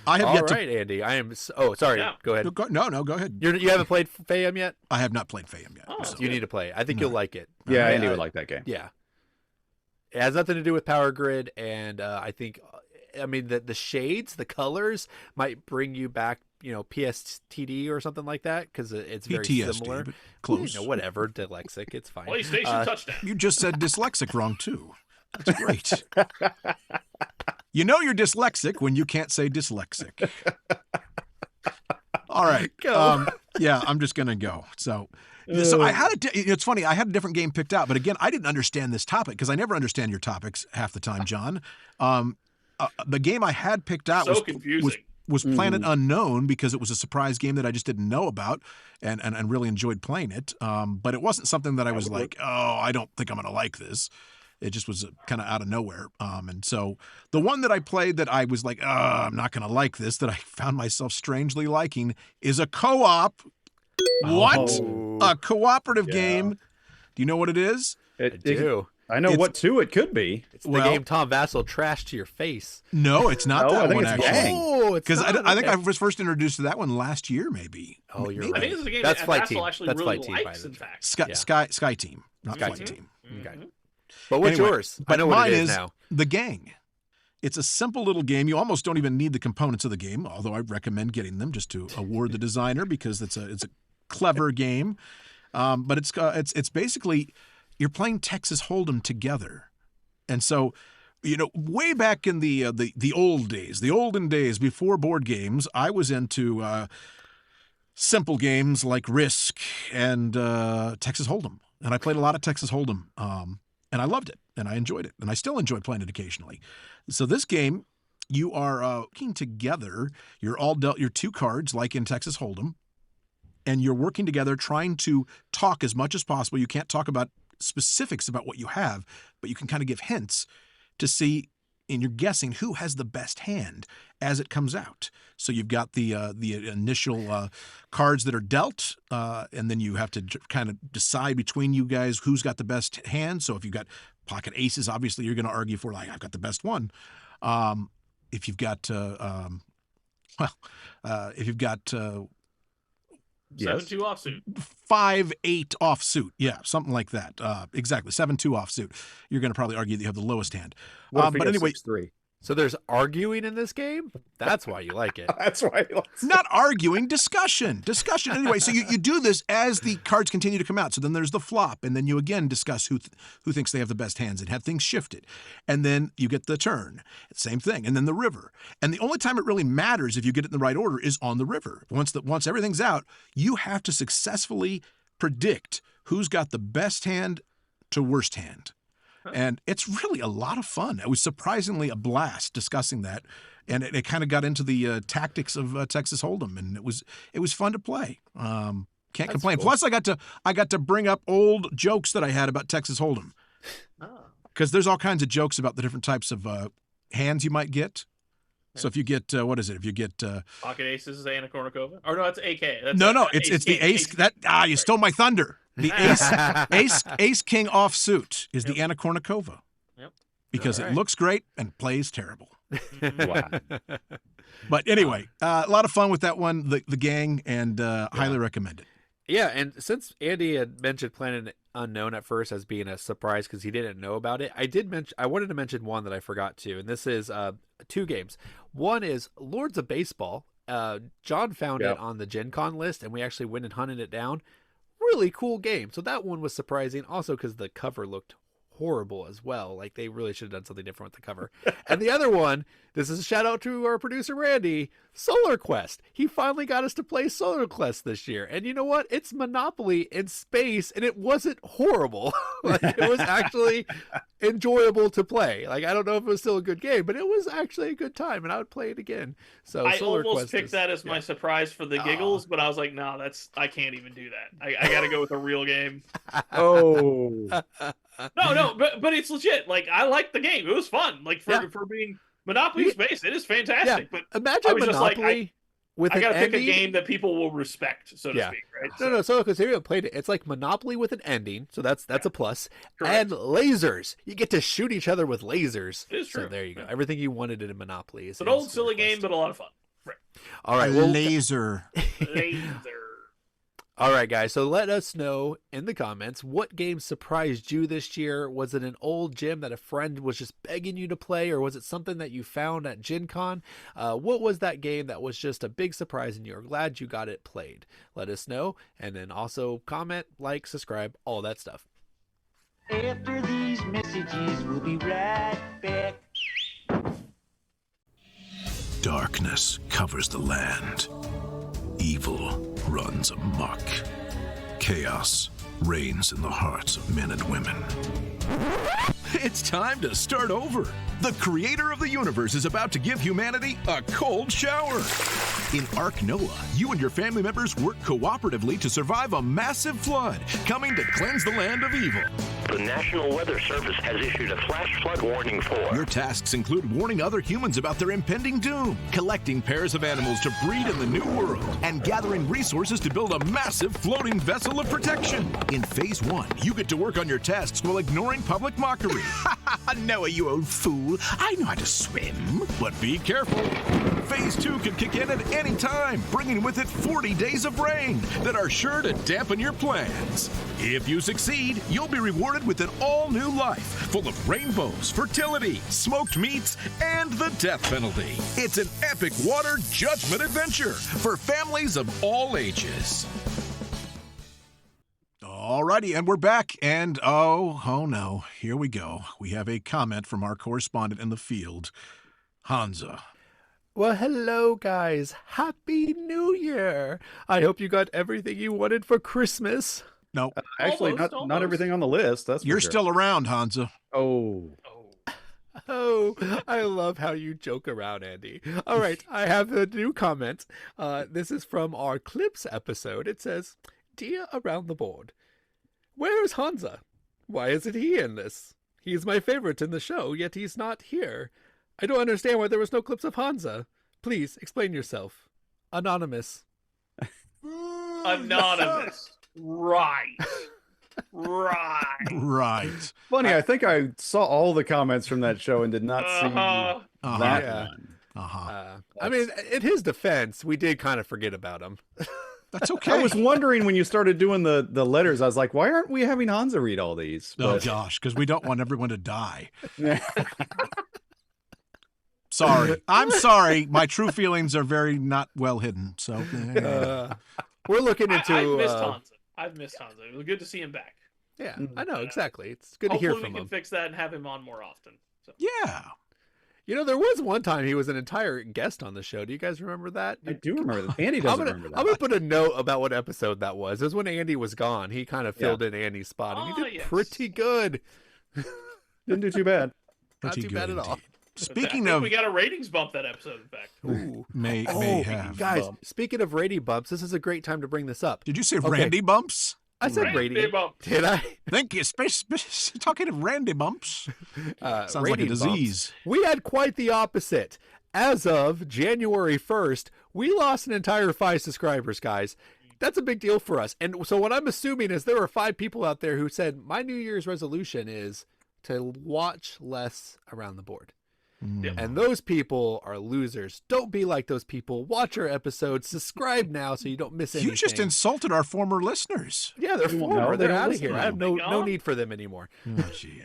I have yet to. All right, Andy. I am. Sorry. Yeah. Go ahead. No, go ahead. You haven't played Faiyum yet? I have not played Faiyum yet. Oh, so you need to play. I think you'll like it. Yeah, Andy would like that game. Yeah. It has nothing to do with Power Grid, and I think, the shades, the colors might bring you back, PSTD or something like that, because it's very PTSD, similar. But close. Whatever, dyslexic, it's fine. PlayStation touchdown. You just said dyslexic wrong too. That's great. You know you're dyslexic when you can't say dyslexic. All right. Go. Yeah, I'm just gonna go. So, So I had it's funny. I had a different game picked out, but again, I didn't understand this topic because I never understand your topics half the time, John. The game I had picked out was Planet Unknown because it was a surprise game that I just didn't know about and really enjoyed playing it. But it wasn't something that I was like, oh, I don't think I'm going to like this. It just was kind of out of nowhere. And so the one that I played that I was like, I'm not going to like this, that I found myself strangely liking, is a co-op. What? A cooperative game. Do you know what it is? I do. I know what two it could be. It's the game Tom Vassell trashed to your face. No, it's not that one, actually. Oh, because I think I was first introduced to that one last year, maybe. Oh, you're right. I think this is a game That's that Flight Vassell Team. actually That's really Flight Team, likes, in fact. Sky Team, not Sky Flight Team. Okay. But what's yours? But I know mine what it is is now. The Gang. It's a simple little game. You almost don't even need the components of the game, although I recommend getting them just to award the designer because it's a clever game. But it's basically you're playing Texas Hold'em together. And so, way back in the old days, the olden days before board games, I was into simple games like Risk and Texas Hold'em. And I played a lot of Texas Hold'em. And I loved it. And I enjoyed it. And I still enjoy playing it occasionally. So this game, you are working together. You're all dealt your two cards like in Texas Hold'em. And you're working together trying to talk as much as possible. You can't talk about specifics about what you have, but you can kind of give hints to see, and you're guessing who has the best hand as it comes out. So you've got the initial cards that are dealt, and then you have to kind of decide between you guys who's got the best hand. So if you've got pocket aces, obviously you're going to argue for like I've got the best one. If you've got if you've got 7-2 offsuit. 5-8 offsuit. Yeah, something like that. Exactly. 7-2 offsuit. You're going to probably argue that you have the lowest hand. But anyway, 6-3? So there's arguing in this game? That's why you like it. That's why he likes it. Not arguing, discussion. Anyway, so you do this as the cards continue to come out. So then there's the flop, and then you again discuss who thinks they have the best hands and have things shifted. And then you get the turn. Same thing. And then the river. And the only time it really matters if you get it in the right order is on the river. Once everything's out, you have to successfully predict who's got the best hand to worst hand. And it's really a lot of fun. It was surprisingly a blast discussing that, and it kind of got into the tactics of Texas Hold'em, and it was fun to play. Can't complain. Cool. Plus, I got to bring up old jokes that I had about Texas Hold'em, because there's all kinds of jokes about the different types of hands you might get. So if you get what is it? If you get pocket aces, is Anna Kournikova? Or no, it's AK. That's no, it's the ace. You stole my thunder. The ace king offsuit is the Anna Kournikova. Yep. Because it looks great and plays terrible. Wow. But anyway, a lot of fun with that one, the gang, and highly recommend it. Yeah, and since Andy had mentioned Planet Unknown at first as being a surprise because he didn't know about it, I wanted to mention one that I forgot to, and this is two games. One is Lords of Baseball. John found it on the Gen Con list, and we actually went and hunted it down. Really cool game. So that one was surprising, also because the cover looked horrible as well. Like they really should have done something different with the cover. And the other one, this is a shout out to our producer Randy, Solar Quest. He finally got us to play Solar Quest this year. And you know what? It's Monopoly in space, and it wasn't horrible. Like it was actually enjoyable to play. Like I don't know if it was still a good game, but it was actually a good time, and I would play it again. So I Solar almost Quest picked that as my surprise for the giggles, but I was like, no, I can't even do that. I got to go with a real game. Oh. No, but it's legit. Like I liked the game. It was fun. Like for being Monopoly space, it is fantastic. Yeah. But imagine I was Monopoly just like, with I an got to pick ending. a game that people will respect, so to speak. Right? No. So because you haven't played it, it's like Monopoly with an ending. So that's a plus. Correct. And lasers. You get to shoot each other with lasers. It is true. So there you go. Everything you wanted in a Monopoly is It's an in old Solar silly Quest. game, but a lot of fun. Right. All right. Well, Laser. Laser. all right, guys. So let us know in the comments what game surprised you this year. Was it an old gem that a friend was just begging you to play, or was it something that you found at Gen Con? What was that game that was just a big surprise and you're glad you got it played? Let us know. And then also comment, like, subscribe, all that stuff. After these messages, we'll be right back. Darkness covers the land. Evil runs amok. Chaos reigns in the hearts of men and women. It's time to start over. The creator of the universe is about to give humanity a cold shower. In Ark Noah, you and your family members work cooperatively to survive a massive flood coming to cleanse the land of evil. The National Weather Service has issued a flash flood warning for... Your tasks include warning other humans about their impending doom, collecting pairs of animals to breed in the new world, and gathering resources to build a massive floating vessel of protection. In Phase 1, you get to work on your tasks while ignoring public mockery. Noah, you old fool. I know how to swim. But be careful. Phase 2 can kick in at any time, bringing with it 40 days of rain that are sure to dampen your plans. If you succeed, you'll be rewarded with an all-new life full of rainbows, fertility, smoked meats, and the death penalty. It's an epic water judgment adventure for families of all ages. Alrighty, and we're back, and oh no, here we go. We have a comment from our correspondent in the field, Hansa. Well, hello, guys. Happy New Year. I hope you got everything you wanted for Christmas. No, actually, almost. Not everything on the list. That's You're for sure. still around, Hansa. Oh, I love how you joke around, Andy. All right, I have a new comment. This is from our Clips episode. It says, "Dear Around the Board, where is Hansa? Why isn't he in this? He's my favorite in the show, yet he's not here. I don't understand why there was no clips of Hansa. Please explain yourself. Anonymous." Anonymous. Right. funny. I think I saw all the comments from that show and did not see that Yeah. one. I mean, in his defense, we did kind of forget about him. That's okay. I was wondering when you started doing the letters, I was like, why aren't we having Hansa read all these? Oh, gosh, because we don't want everyone to die. Sorry. I'm sorry. My true feelings are very not well hidden. So We're looking into... I've missed Hansa. It was good to see him back. Yeah, I know, exactly. It's good to hear from him. Hopefully we can fix that and have him on more often. So. yeah. You know, there was one time he was an entire guest on the show. Do you guys remember that? I do remember that. Andy doesn't remember that. I'm going to put a note about what episode that was. It was when Andy was gone. He kind of filled in Andy's spot, and he did pretty good. Didn't do too bad. Not too bad at all. Indeed. Speaking of, we got a ratings bump that episode, in fact. Ooh. may have. Guys, speaking of rating bumps, this is a great time to bring this up. Did you say Randy Bumps? I said rating bump. Did I? Thank you. Talking of Randy Bumps. Sounds like a disease. Bumps. We had quite the opposite. As of January 1st, we lost an entire 5 subscribers, guys. That's a big deal for us. And so what I'm assuming is there were 5 people out there who said, my New Year's resolution is to watch less Around the Board. And those people are losers. Don't be like those people. Watch our episodes. Subscribe now so you don't miss anything. You just insulted our former listeners. Yeah, they're former. They're out of here. listen. I have no need for them anymore. Oh, gee.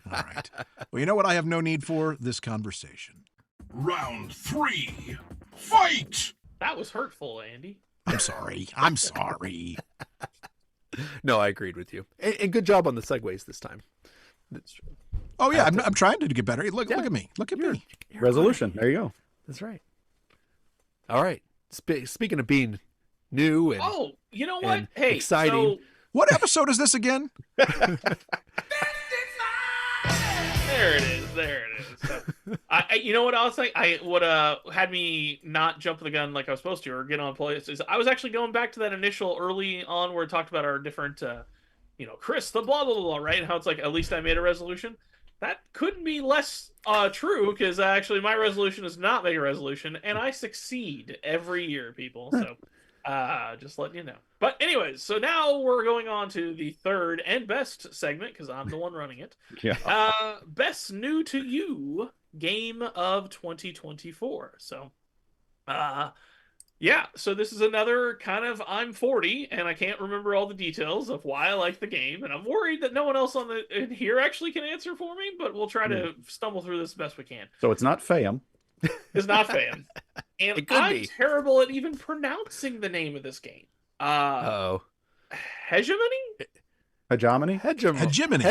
All right. Well, you know what I have no need for? This conversation. Round 3. Fight! That was hurtful, Andy. I'm sorry. No, I agreed with you. And good job on the segues this time. That's true. Oh, yeah. I'm trying to get better. Look at me. Look at me. Resolution. There you go. That's right. All right. Speaking of being new and you know what? Hey, exciting. What episode is this again? There it is. So, you know what I was like? What had me not jump the gun like I was supposed to or get on play is I was actually going back to that initial early on where it talked about our different, Chris, the blah, blah, blah, right? And how it's like, at least I made a resolution. That couldn't be less true because actually my resolution is not make a resolution and I succeed every year, people. So just letting you know. But anyways, so now we're going on to the third and best segment because I'm the one running it. Yeah. Best new to you game of 2024. So, yeah, so this is another kind of I'm 40 and I can't remember all the details of why I like the game, and I'm worried that no one else in here actually can answer for me, but we'll try to stumble through this as best we can. So it's not Faiyum. It's not Faiyum. And I'm terrible at even pronouncing the name of this game. Hegemony? Hegemony? Hegemony.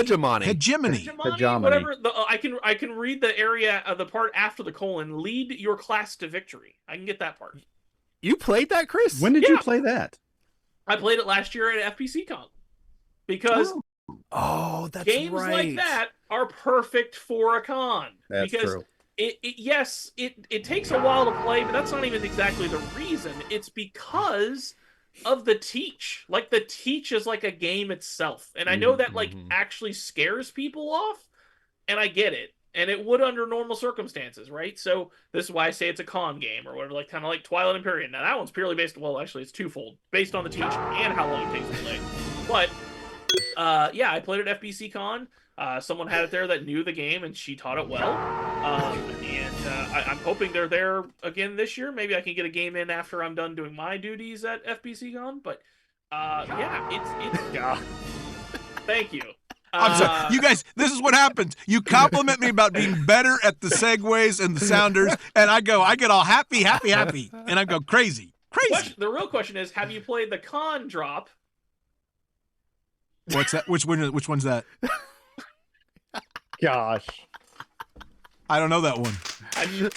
Whatever. I can read the area of the part after the colon. Lead your class to victory. I can get that part. You played that, Chris? When did you play that? I played it last year at FBC Con because that's games right. like that are perfect for a con. That's because true. It takes a while to play, but that's not even exactly the reason. It's because of the teach. Like, the teach is like a game itself. And I know that, like, actually scares people off, and I get it. And it would under normal circumstances, right? So this is why I say it's a con game or whatever, like kind of like Twilight Imperium. Now, that one's purely based, well, actually, it's twofold. Based on the teach and how long it takes to play. But, yeah, I played at FBC Con. Someone had it there that knew the game, and she taught it well. I'm hoping they're there again this year. Maybe I can get a game in after I'm done doing my duties at FBC Con. But yeah, it's thank you. I'm sorry. You guys, this is what happens. You compliment me about being better at the segues and the sounders, and I get all happy, and I go crazy. The real question is, have you played the con drop? What's that? Which one's that? Gosh. I don't know that one. What are you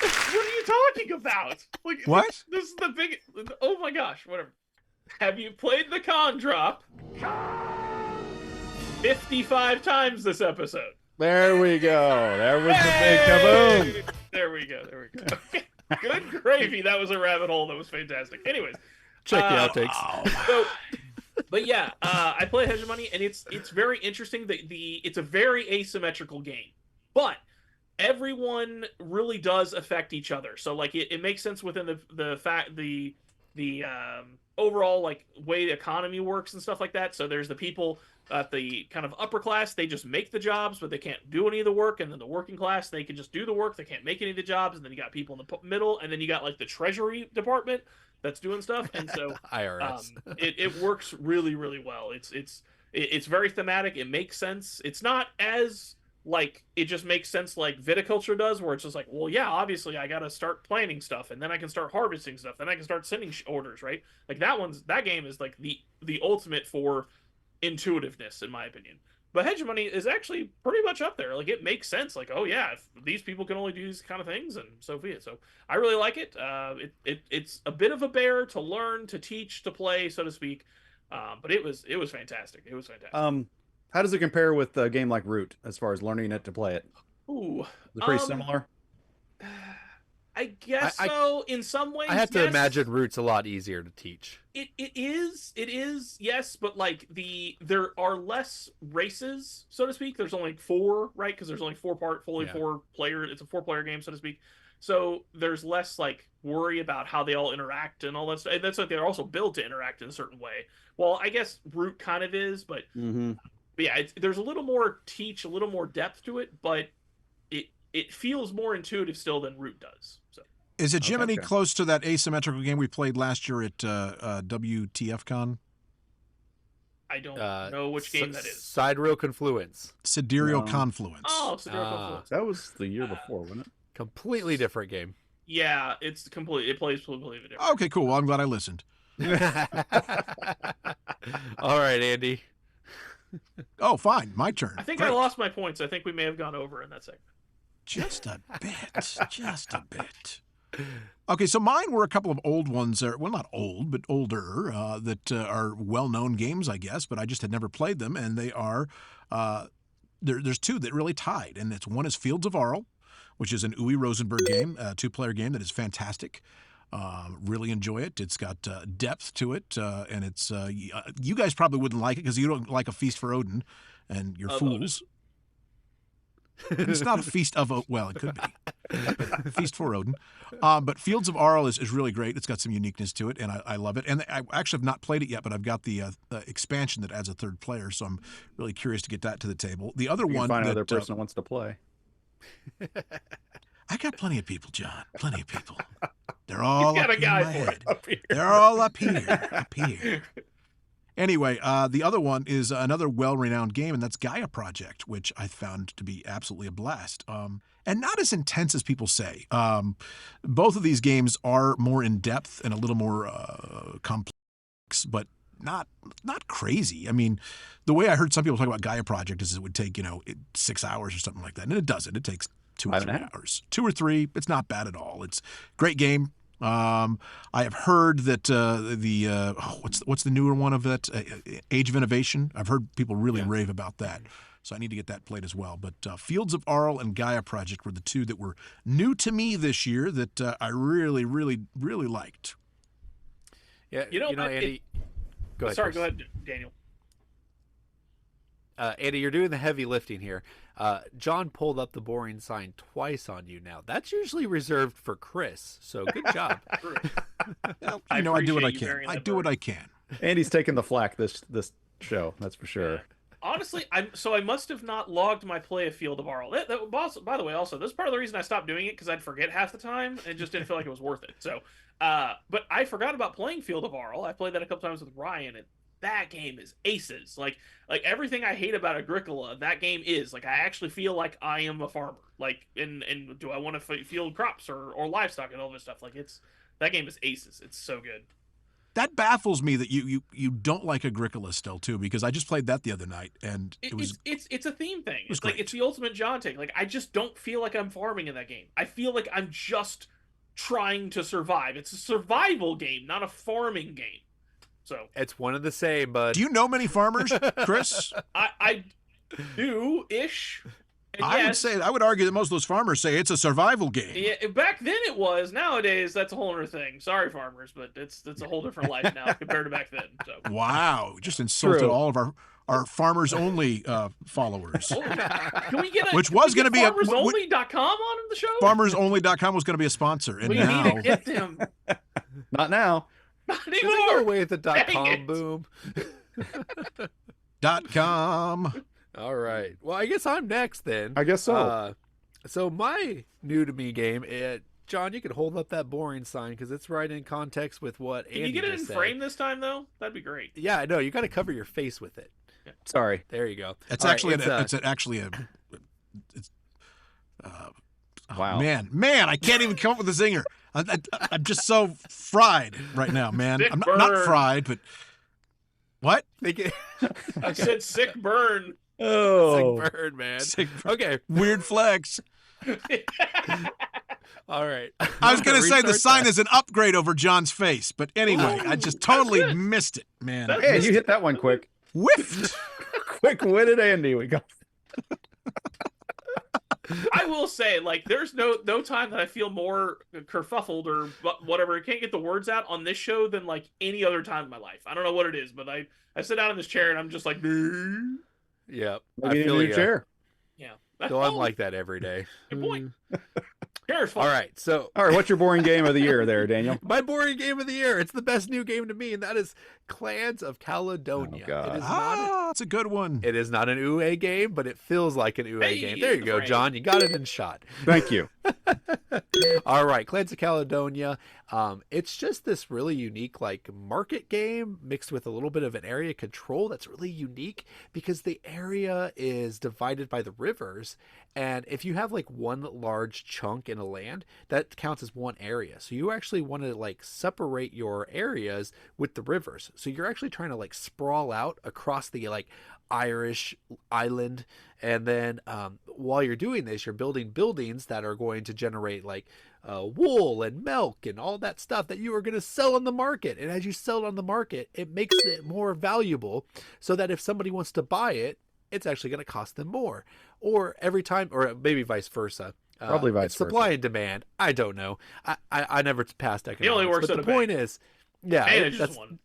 talking about? Like, what? This is the big... Oh my gosh, whatever. Have you played the con drop 55 times this episode? There we go. There was the big kaboom. There we go. Good gravy. That was a rabbit hole. That was fantastic. Anyways. Check the outtakes. But yeah, I play Hegemony, and it's very interesting. It's a very asymmetrical game, but everyone really does affect each other. So like it makes sense within the overall like way the economy works and stuff like that. So there's the people at the kind of upper class, they just make the jobs, but they can't do any of the work. And then the working class, they can just do the work, they can't make any of the jobs. And then you got people in the middle, and then you got like the treasury department that's doing stuff. And so IRS. It works really, really well. It's very thematic. It makes sense. It's not as like it just makes sense like viticulture does, where it's just like, well, yeah, obviously I got to start planting stuff, and then I can start harvesting stuff, then I can start sending orders, right? Like that game is like the ultimate for intuitiveness, in my opinion. But Hegemony is actually pretty much up there. Like, it makes sense. Like, oh yeah, if these people can only do these kind of things, and so be it. So I really like it. It's a bit of a bear to learn, to teach, to play, so to speak. But it was fantastic. It was fantastic. How does it compare with a game like Root as far as learning it to play it? Ooh, Is it pretty similar? I guess so. In some ways, I have to imagine Root's a lot easier to teach. It is, yes, but like there are less races, so to speak. There's only 4, right? Because there's only 4 player. It's a 4-player game, so to speak. So there's less like worry about how they all interact and all that stuff. And that's like they're also built to interact in a certain way. Well, I guess Root kind of is, but, but yeah, there's a little more teach, a little more depth to it, but it feels more intuitive still than Root does. So is Hegemony close to that asymmetrical game we played last year at WTF Con? I don't know which game that is. Sidereal Confluence. Sidereal Confluence. Oh, Sidereal Confluence. That was the year before, wasn't it? Completely different game. Yeah, it plays completely different. Okay, cool. Well, I'm glad I listened. All right, Andy. Oh, fine. My turn. I think I lost my points. I think we may have gone over in that segment. Just a bit. Just a bit. Okay, so mine were a couple of old ones. Well, not old, but older, that are well-known games, I guess, but I just had never played them, and they are... there's 2 that really tied, and one is Fields of Arle, which is an Uwe Rosenberg game, a 2-player game that is fantastic. Really enjoy it. It's got depth to it, and it's you guys probably wouldn't like it because you don't like A Feast for Odin, and you're fools. It's not a feast of well, it could be Feast for Odin, but Fields of Arle is really great. It's got some uniqueness to it, and I love it. And I actually have not played it yet, but I've got the expansion that adds a 3rd player, so I'm really curious to get that to the table. The other one, find another person that wants to play. I got plenty of people, John. Plenty of people. They're all up in my head. They're all up here. Anyway, the other one is another well-renowned game, and that's Gaia Project, which I found to be absolutely a blast. And not as intense as people say. Both of these games are more in-depth and a little more complex, but not crazy. I mean, the way I heard some people talk about Gaia Project is it would take, 6 hours or something like that. And it doesn't. It takes 2 or 3 hours. 2 or 3. It's not bad at all. It's a great game. I have heard that what's the newer one of that Age of Innovation. I've heard people really rave about that, so I need to get that played as well. But Fields of Arle and Gaia Project were the two that were new to me this year that I really, really, really liked. Yeah, Andy. Go ahead. Sorry, go ahead, Daniel. Andy, you're doing the heavy lifting here. John pulled up the boring sign twice on you now. That's usually reserved for Chris, so good job. I do what I can. I do what I can. Andy's taking the flack this show, that's for sure. Honestly, I must have not logged my play of Field of Arle. By the way, also, this is part of the reason I stopped doing it, because I'd forget half the time and just didn't feel like it was worth it. So, but I forgot about playing Field of Arle. I played that a couple times with Ryan, and that game is aces. Like everything I hate about Agricola, that game is. Like, I actually feel like I am a farmer. Like, and do I want to field crops or livestock and all this stuff? Like, that game is aces. It's so good. That baffles me that you don't like Agricola still too, because I just played that the other night and it's a theme thing. It's like it's the ultimate John take. Like, I just don't feel like I'm farming in that game. I feel like I'm just trying to survive. It's a survival game, not a farming game. So it's one of the same, bud. Do you know many farmers, Chris? I do-ish. I would argue that most of those farmers say it's a survival game. Yeah, back then it was. Nowadays, that's a whole other thing. Sorry, farmers, but it's a whole different life now compared to back then. So. Wow, just insulted all of our farmers only followers. Can we get which was going to be farmersonly.com on the show? Farmersonly.com was going to be a sponsor, and we now need to get them. Not now. Not anymore. Go away with the .com boom. .com. All right. Well, I guess I'm next then. I guess so. So my new to me game, John, you could hold up that boring sign because it's right in context with what Andy Can you get it in said. frame this time, though? That'd be great. Yeah, no, you got to cover your face with it. Yeah. Sorry. There you go. It's actually wow. Man, I can't even come up with a zinger. I'm just so fried right now, man. Sick I'm burn. not fried, but what? I said sick burn. Oh, sick burn, man. Sick burn. Okay, weird flex. All right. I was going to say the sign is an upgrade over John's face, but anyway, I just totally missed it, man. Hey, you hit that one quick. Whiffed. Quick-witted Andy. We got. I will say, like, there's no time that I feel more kerfuffled or whatever. I can't get the words out on this show than like any other time in my life. I don't know what it is, but I sit down in this chair and I'm just like, yeah, I feel your chair. Yeah, so I'm like that every day. Good point. Chair's fun. All right, what's your boring game of the year, there, Daniel? My boring game of the year. It's the best new game to me, and that is Clans of Caledonia. Oh, God. It is it's a good one. It is not an UA game, but it feels like an UA game. There you go, John. You got it in shot. Thank you. All right, Clans of Caledonia. It's just this really unique like market game mixed with a little bit of an area control that's really unique because the area is divided by the rivers, and if you have like one large chunk in a land, that counts as one area. So you actually want to like separate your areas with the rivers. So you're actually trying to like sprawl out across the like Irish island, and then while you're doing this, you're building buildings that are going to generate like wool and milk and all that stuff that you are going to sell on the market. And as you sell it on the market, it makes it more valuable so that if somebody wants to buy it, it's actually going to cost them more. Or every time, or maybe vice versa. Probably vice versa. Supply and demand. I don't know. I never passed economics. It only works but at the a point bank. is, yeah, That's one.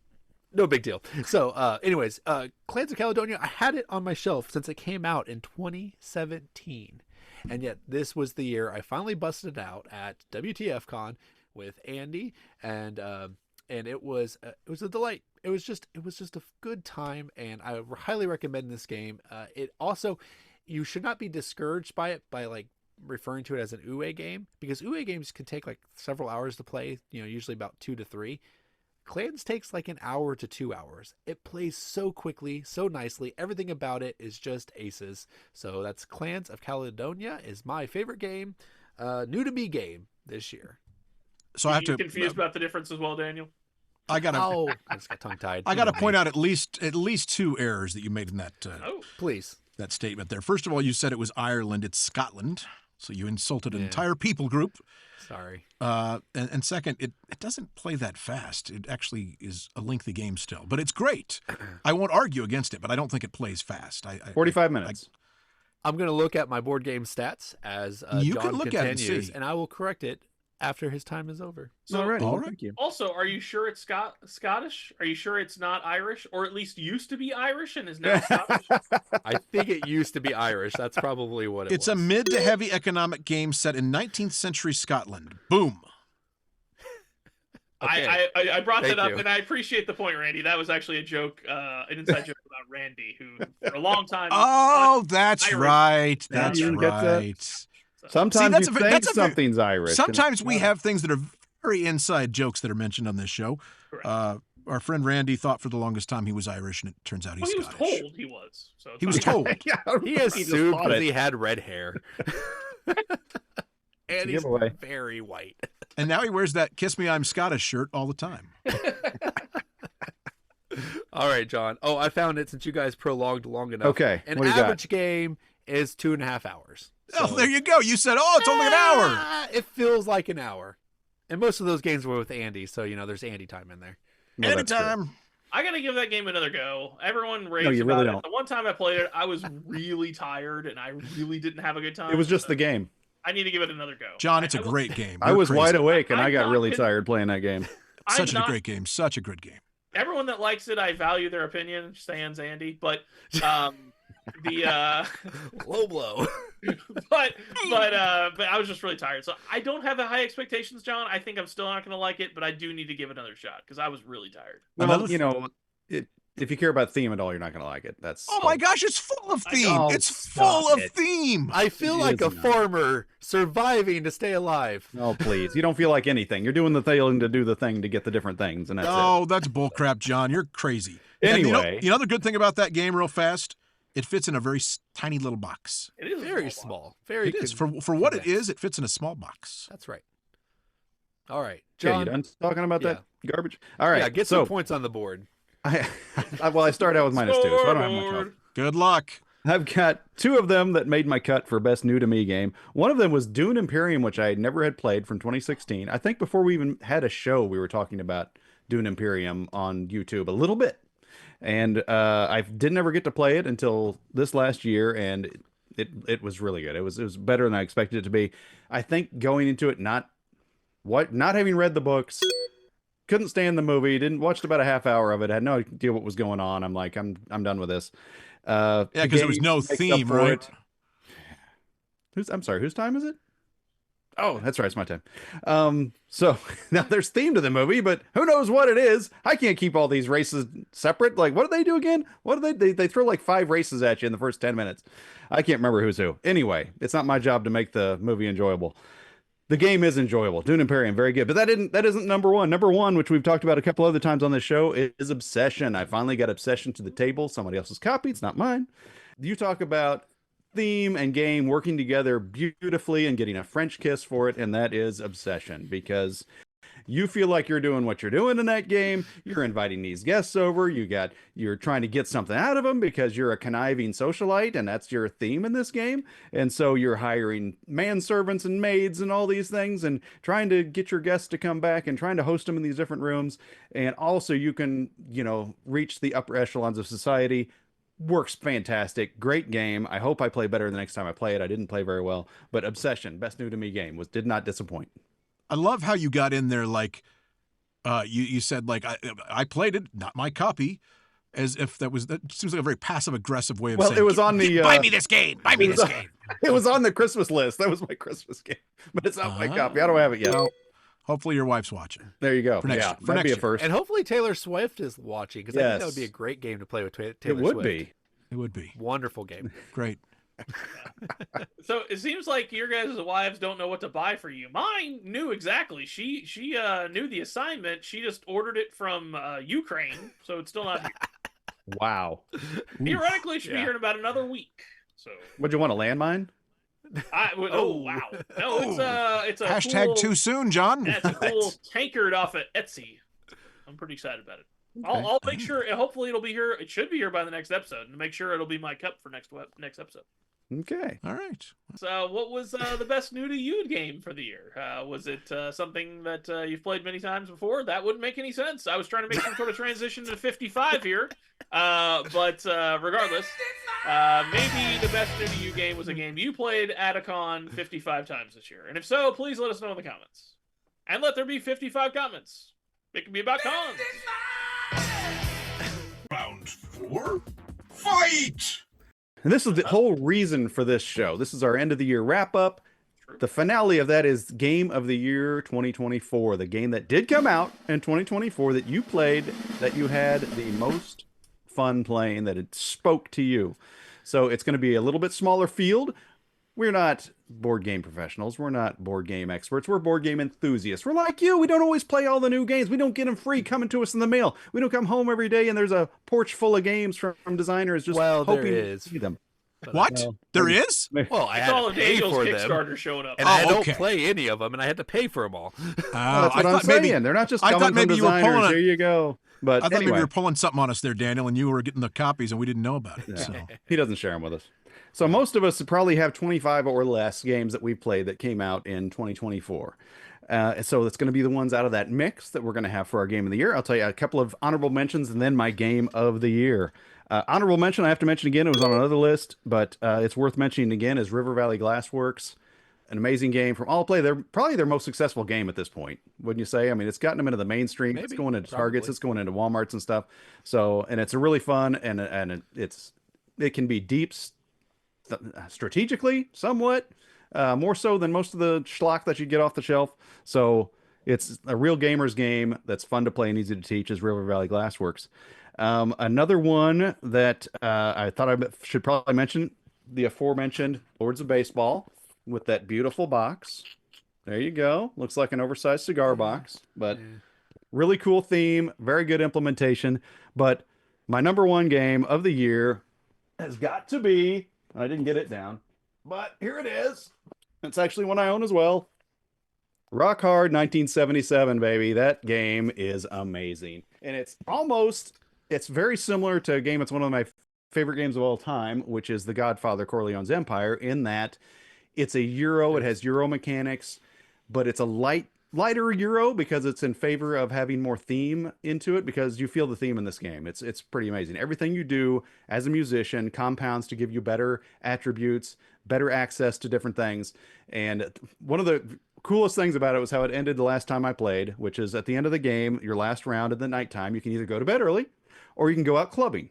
no big deal. So, anyways, Clans of Caledonia, I had it on my shelf since it came out in 2017. And yet this was the year I finally busted it out at WTF Con with Andy, and it was a delight. It was just a good time, and I highly recommend this game. It also, you should not be discouraged by it by like referring to it as an UA game, because UA games can take like several hours to play, usually about 2 to 3. Clans takes like an hour to 2 hours. It plays so quickly, so nicely. Everything about it is just aces. So that's Clans of Caledonia is my favorite game, new to me game this year. So I have to confused about the difference as well, Daniel. I just got tongue tied. I got to point out at least 2 errors that you made in that. Please. That statement there. First of all, you said it was Ireland. It's Scotland. So you insulted an entire people group. Sorry. And second, it doesn't play that fast. It actually is a lengthy game still, but it's great. I won't argue against it, but I don't think it plays fast. 45 minutes. I'm going to look at my board game stats as you John can look continues, at it and see. I will correct it after his time is over. So, all right. Thank you. Also, are you sure it's Scottish? Are you sure it's not Irish, or at least used to be Irish and is now Scottish? I think it used to be Irish. That's probably what it was. It's a mid to heavy economic game set in 19th century Scotland. Boom. Okay. I brought Thank that up, you. and I appreciate the point, Randy. That was actually a joke, an inside joke about Randy, who for a long time. Oh, that's Irish. right. Yeah, That's you didn't get that? right. Sometimes that's you a ve- think that's a ve- something's Irish. Sometimes and we it's not. have things that are very inside jokes that are mentioned on this show. Correct. Our friend Randy thought for the longest time he was Irish, and it turns out he's Well, he was Scottish. told he was. So it's He was fine. told. Yeah, He just assumed thought because it. he had red hair. And he's giveaway. very white. And now he wears that "Kiss Me, I'm Scottish" shirt all the time. All right, John. Oh, I found it since you guys prolonged long enough. Okay, An what do you got? average game is 2.5 hours. Oh, So- there you go. You said, "Oh, it's only an hour." Ah, It feels like an hour. And most of those games were with Andy, so there's Andy time in there. No, that's true. Anytime. I gotta give that game another go. Everyone raves you about really it. don't. The one time I played it, I was really tired and I really didn't have a good time. It was just so the game. I need to give it another go. John, it's I a will- great game. I You're was crazy. wide awake and I'm I got not really kidding. tired playing that game. I'm Such a not- great game. Such a good game. Everyone that likes it, I value their opinion. Sans Andy, but the Low blow. but I was just really tired, so I don't have high expectations, John. I think I'm still not gonna like it, but I do need to give it another shot because I was really tired. Well, if you care about theme at all, you're not going to like it. That's Oh my gosh, it's full of theme. know. It's Stop full of it. theme. I feel It like a is not. farmer surviving to stay alive. Oh, please. You don't feel like anything. You're doing the thing to do the thing to get the different things, and that's Oh, that's bullcrap, John. You're crazy. And Anyway. you know the good thing about that game, real fast? It fits in a very tiny little box. It is a Very box. small. Very It is. con- For what it condensed. is, it fits in a small box. That's right. All right, it. Yeah, John. you done talking about that garbage? All right. Yeah, get so some points on the board. I started out with -2, so I don't have much help. Scoreboard. Good luck. I've got 2 of them that made my cut for best new to me game. One of them was Dune Imperium, which I never had played, from 2016. I think before we even had a show, we were talking about Dune Imperium on YouTube a little bit. And I didn't ever get to play it until this last year, and it was really good. It was better than I expected it to be. I think going into it not having read the books, couldn't stand the movie, watched about a half hour of it, had no idea what was going on. I'm like, I'm done with this. Yeah, The because there was game no makes up theme, for right? it. I'm sorry, whose time is it? Oh, that's right, it's my time. So now there's theme to the movie, but who knows what it is? I can't keep all these races separate. Like, what do they do again? What do they throw like 5 races at you in the first 10 minutes. I can't remember who's who. Anyway, it's not my job to make the movie enjoyable. The game is enjoyable. Dune Imperium, very good. But that isn't number one. Number one, which we've talked about a couple other times on this show, is Obsession. I finally got Obsession to the table. Somebody else's copy. It's not mine. You talk about theme and game working together beautifully and getting a French kiss for it, and that is Obsession, because you feel like you're doing what you're doing in that game. You're inviting these guests over. You're trying to get something out of them because you're a conniving socialite, and that's your theme in this game. And so you're hiring manservants and maids and all these things, and trying to get your guests to come back and trying to host them in these different rooms. And also you can, reach the upper echelons of society. Works fantastic. Great game. I hope I play better the next time I play it. I didn't play very well, but Obsession, best new to me game, did not disappoint. I love how you got in there like you said, like, I played it, not my copy, as if that seems like a very passive aggressive way of saying, Well, it was on the buy me this game, buy me this game. It was on the Christmas list. That was my Christmas game, but it's not my copy. I don't have it yet. Well, hopefully your wife's watching. There you go. For next yeah, year. For that'd next be a year. first. And hopefully Taylor Swift is watching, because I think that would be a Yes. great game to play with Taylor It would Swift. be. It would be Wonderful game. great. So it seems like your guys' wives don't know what to buy for you. Mine knew exactly. She knew the assignment. She just ordered it from Ukraine, so it's still not here. Wow. Theoretically, it should be Yeah. here in about another week. So Would you want a landmine? oh wow, no, it's a Hashtag cool, too soon, John. Yeah, it's a cool tankard off at Etsy. I'm pretty excited about it. I'll make sure. Hopefully, it'll be here. It should be here by the next episode, and make sure it'll be my cup for next episode. Okay. All right. So, what was the best new to you game for the year? Was it something that you've played many times before? That wouldn't make any sense. I was trying to make some sort of transition to 55 here. But regardless, maybe the best new to you game was a game you played at a con 55 times this year. And if so, please let us know in the comments. And let there be 55 comments. It can be about cons. Round 4, fight! And this is the whole reason for this show. This is our end of the year wrap up. The finale of that is Game of the Year 2024, the game that did come out in 2024 that you played, that you had the most fun playing, that it spoke to you. So it's going to be a little bit smaller field. We're not board game professionals. We're not board game experts. We're board game enthusiasts. We're like you. We don't always play all the new games. We don't get them free coming to us in the mail. We don't come home every day and there's a porch full of games from designers just hoping to see them. What? There is? Well, I It's had all to of pay Daniel's for Kickstarter them, showing up. and I don't okay. play any of them, and I had to pay for them all. That's what I'm saying. They're not just I coming thought from maybe you were designers. pulling Here you go. But I thought maybe anyway. you were pulling something on us there, Daniel, and you were getting the copies and we didn't know about it. Yeah. So. He doesn't share them with us. So most of us probably have 25 or less games that we've played that came out in 2024. So it's going to be the ones out of that mix that we're going to have for our Game of the Year. I'll tell you a couple of honorable mentions and then my Game of the Year. Honorable mention, I have to mention again, it was on another list, but it's worth mentioning again, is River Valley Glassworks. An amazing game from All Play. They're probably their most successful game at this point, wouldn't you say? I mean, it's gotten them into the mainstream. Maybe, it's going into probably. Targets. It's going into Walmarts and stuff. So, and it's a really fun and it can be deep strategically, somewhat more so than most of the schlock that you get off the shelf. So it's a real gamer's game that's fun to play and easy to teach. Is River Valley Glassworks. Another one that I thought I should probably mention, the aforementioned Lords of Baseball. With that beautiful box. There you go. Looks like an oversized cigar box, but really cool theme, very good implementation. But my number one game of the year has got to be, I didn't get it down, but here it is. It's actually one I own as well. Rock Hard 1977, baby. That game is amazing. And it's very similar to a game. It's one of my favorite games of all time, which is The Godfather Corleone's Empire, in that it's a Euro. It has Euro mechanics, but it's a lighter Euro because it's in favor of having more theme into it, because you feel the theme in this game. It's pretty amazing. Everything you do as a musician compounds to give you better attributes, better access to different things. And one of the coolest things about it was how it ended the last time I played, which is at the end of the game, your last round at the nighttime, you can either go to bed early or you can go out clubbing.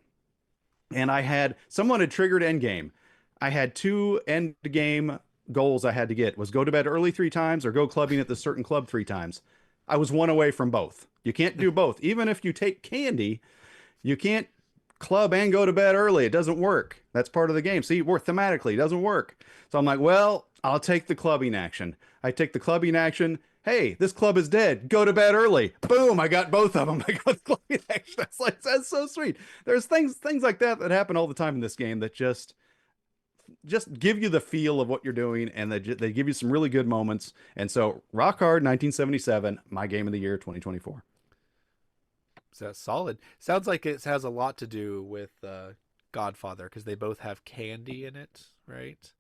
And someone had triggered endgame. I had 2 end game goals I had to get, was go to bed early 3 times or go clubbing at the certain club 3 times. I was one away from both. You can't do both. Even if you take candy, you can't club and go to bed early. It doesn't work. That's part of the game. See, thematically, it doesn't work. So I'm like, well, I'll take the clubbing action. I take the clubbing action. Hey, this club is dead. Go to bed early. Boom, I got both of them. I got the clubbing action. That's so sweet. There's things like that happen all the time in this game that just give you the feel of what you're doing, and they give you some really good moments. And so Rock Hard 1977, my Game of the Year 2024. So solid. Sounds like it has a lot to do with Godfather, because they both have candy in it, right?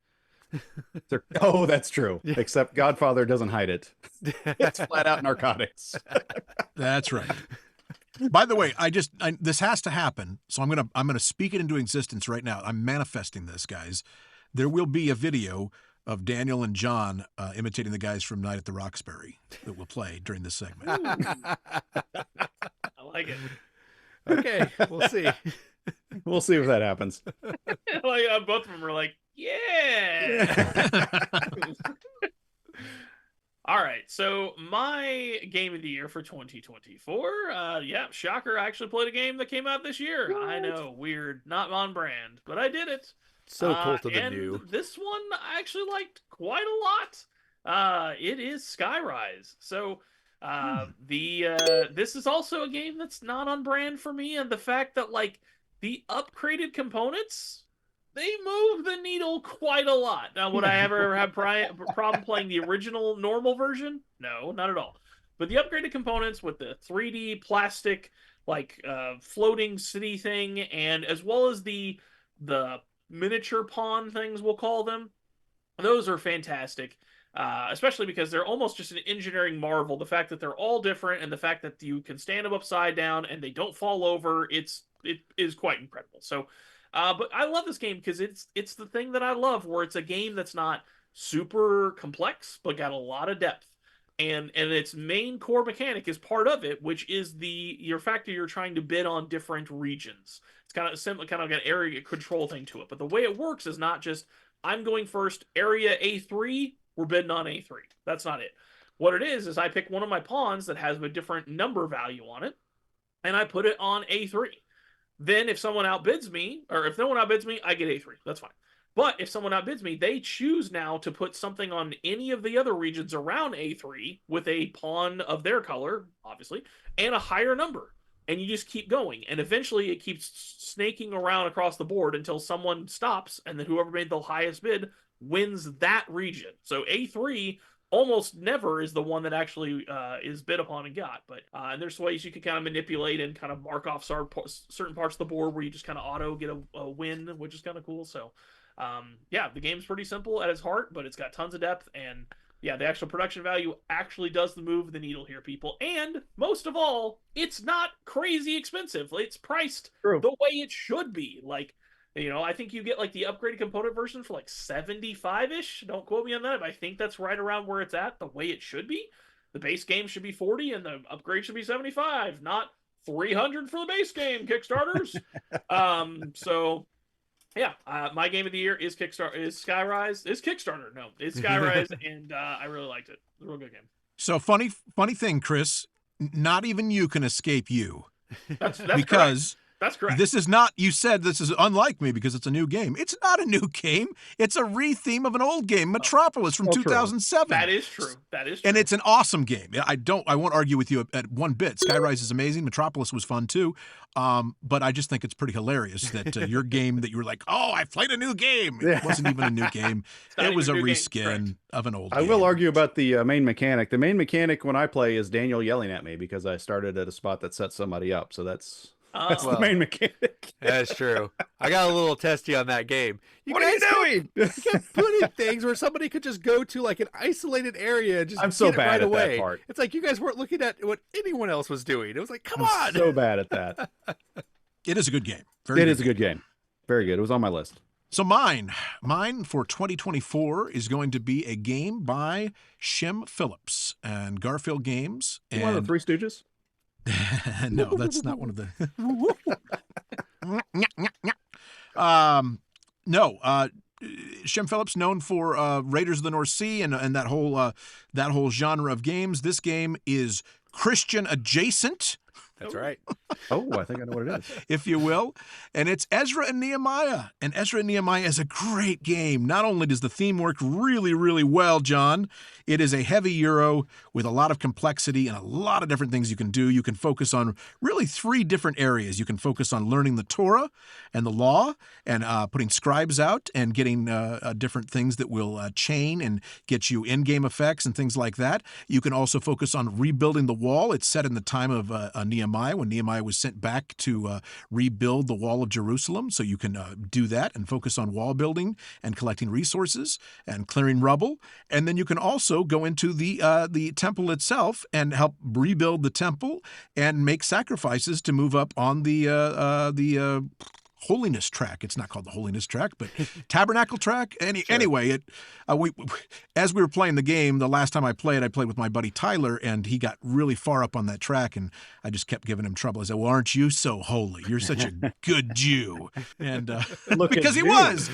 Oh, that's true. Yeah. Except Godfather doesn't hide it. It's flat out narcotics. That's right. By the way, this has to happen, so I'm gonna speak it into existence right now. I'm manifesting this, guys. There will be a video of Daniel and John imitating the guys from Night at the Roxbury that will play during this segment. I like it. Okay, we'll see. We'll see if that happens. Both of them are like, yeah. All right, so my Game of the Year for 2024, shocker, I actually played a game that came out this year. What? I know, weird, not on brand, but I did it. So cool to the new. This one I actually liked quite a lot. It is Skyrise. So this is also a game that's not on brand for me, and the fact that the upgraded components, they move the needle quite a lot. Now, would I ever have problem playing the original normal version? No, not at all. But the upgraded components with the 3D plastic, floating city thing, and as well as the miniature pawn things, we'll call them. Those are fantastic, especially because they're almost just an engineering marvel. The fact that they're all different and the fact that you can stand them upside down and they don't fall over, it is quite incredible. So, but I love this game because it's the thing that I love, where it's a game that's not super complex but got a lot of depth. And its main core mechanic is part of it, which is your fact that you're trying to bid on different regions. It's kind of simple, kind of like an area control thing to it. But the way it works is not just, I'm going first, area A3, we're bidding on A3. That's not it. What it is I pick one of my pawns that has a different number value on it, and I put it on A3. Then if someone outbids me, or if no one outbids me, I get A3. That's fine. But if someone outbids me, they choose now to put something on any of the other regions around A3 with a pawn of their color, obviously, and a higher number. And you just keep going. And eventually it keeps snaking around across the board until someone stops, and then whoever made the highest bid wins that region. So A3 almost never is the one that actually is bid upon and got. But and there's ways you can kind of manipulate and kind of mark off certain parts of the board where you just kind of auto get a win, which is kind of cool. So yeah, the game's pretty simple at its heart, but it's got tons of depth, and yeah, the actual production value actually does move the needle here, people. And most of all, it's not crazy expensive. It's priced the way it should be. Like, you know, I think you get like the upgraded component version for like 75-ish. Don't quote me on that, but I think that's right around where it's at, the way it should be. The base game should be 40 and the upgrade should be 75, not 300 for the base game, Kickstarters. So yeah, my game of the year is Skyrise. It's Kickstarter. No, it's Skyrise, and I really liked it. It's a real good game. So funny thing, Chris. Not even you can escape you. That's because correct. That's correct. This is not. You said this is unlike me because it's a new game. It's not a new game. It's a re-theme of an old game, Metropolis from 2007. That is true. That is true. And it's an awesome game. I won't argue with you at one bit. Skyrise is amazing. Metropolis was fun too. But I just think it's pretty hilarious that your game that you were like, oh, I played a new game. It wasn't even a new game. It was a reskin of an old game. I will argue about the main mechanic. The main mechanic when I play is Daniel yelling at me because I started at a spot that set somebody up. So that's the main mechanic. That's true. I got a little testy on that game. What are you doing? You kept putting things where somebody could just go to like an isolated area and just I'm so get it bad right at away. that part. It's like you guys weren't looking at what anyone else was doing. It was like, come on. So bad at that. It is a good game. It is a good game. Very good. It was on my list. So mine for 2024 is going to be a game by Shem Phillips and Garfield Games. And one of the Three Stooges? No, that's not one of the. No, Shem Phillips, known for Raiders of the North Sea and that whole genre of games. This game is Christian adjacent. That's right. Oh, I think I know what it is. If you will. And it's Ezra and Nehemiah. And Ezra and Nehemiah is a great game. Not only does the theme work really, really well, John, it is a heavy Euro with a lot of complexity and a lot of different things you can do. You can focus on really 3 different areas. You can focus on learning the Torah and the law and putting scribes out and getting different things that will chain and get you in-game effects and things like that. You can also focus on rebuilding the wall. It's set in the time of Nehemiah, when Nehemiah was sent back to rebuild the wall of Jerusalem. So you can do that and focus on wall building and collecting resources and clearing rubble. And then you can also go into the temple itself and help rebuild the temple and make sacrifices to move up on the holiness track. It's not called the holiness track, but tabernacle track. Anyway, as we were playing the game, the last time I played with my buddy Tyler, and he got really far up on that track, and I just kept giving him trouble. I said, well, aren't you so holy? You're such a good Jew. And because he was,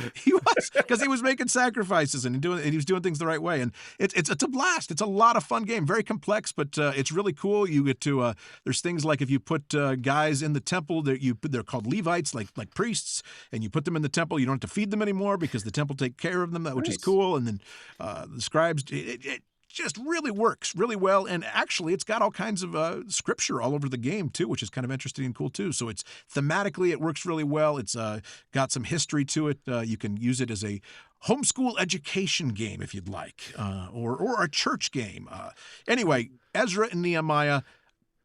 because he was making sacrifices and he was doing things the right way. And it's a blast. It's a lot of fun game, very complex, but it's really cool. You get to, there's things like if you put guys in the temple, they're called Levites, like priests, and you put them in the temple, you don't have to feed them anymore because the temple take care of them, which is cool. And then the scribes, it just really works really well. And actually, it's got all kinds of scripture all over the game too, which is kind of interesting and cool too. So it's thematically, it works really well. It's got some history to it. You can use it as a homeschool education game if you'd like, or a church game. Anyway, Ezra and Nehemiah,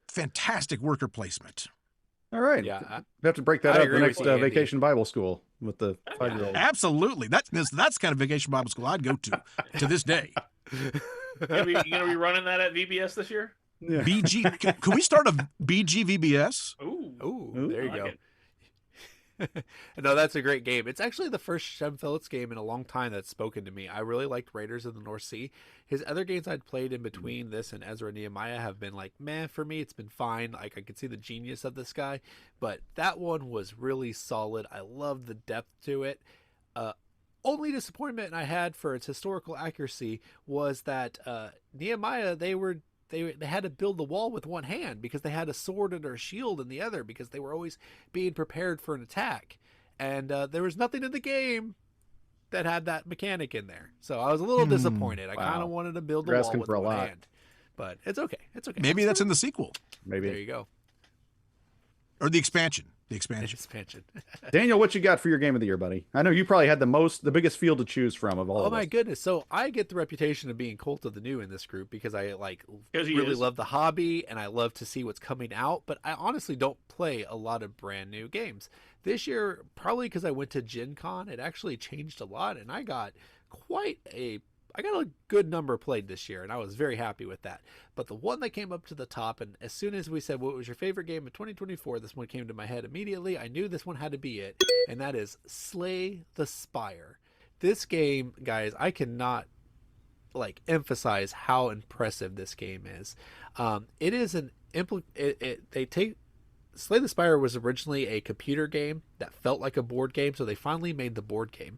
fantastic worker placement. All right. Yeah, We have to break that up the next Andy. Vacation Bible School with the 5-year-old. Absolutely. That's kind of vacation Bible school I'd go to this day. You gonna be running that at VBS this year? Yeah. BG. Can we start a BG VBS? Ooh, there you go. No, that's a great game. It's actually the first Shem Phillips game in a long time that's spoken to me. I really liked Raiders of the North Sea. His other games I'd played in between this and Ezra and Nehemiah have been like, meh, for me. It's been fine. Like, I could see the genius of this guy, but that one was really solid. I loved the depth to it. Only disappointment I had for its historical accuracy was that Nehemiah, they had to build the wall with one hand because they had a sword and a shield in the other because they were always being prepared for an attack. And there was nothing in the game that had that mechanic in there. So I was a little disappointed. I kind of wanted to build the wall with one hand. But it's okay. It's okay. Maybe that's in the sequel. Maybe. There you go. Or the expansion. The expansion. Daniel, what you got for your game of the year, buddy? I know you probably had the biggest field to choose from of all of us. Oh my goodness. So I get the reputation of being Cult of the New in this group because I really love the hobby and I love to see what's coming out, but I honestly don't play a lot of brand new games. This year, probably because I went to Gen Con, it actually changed a lot and I got a good number played this year, and I was very happy with that. But the one that came up to the top, and as soon as we said, what was your favorite game of 2024, this one came to my head immediately. I knew this one had to be it, and that is Slay the Spire. This game, guys, I cannot emphasize how impressive this game is. It is Slay the Spire was originally a computer game that felt like a board game, so they finally made the board game.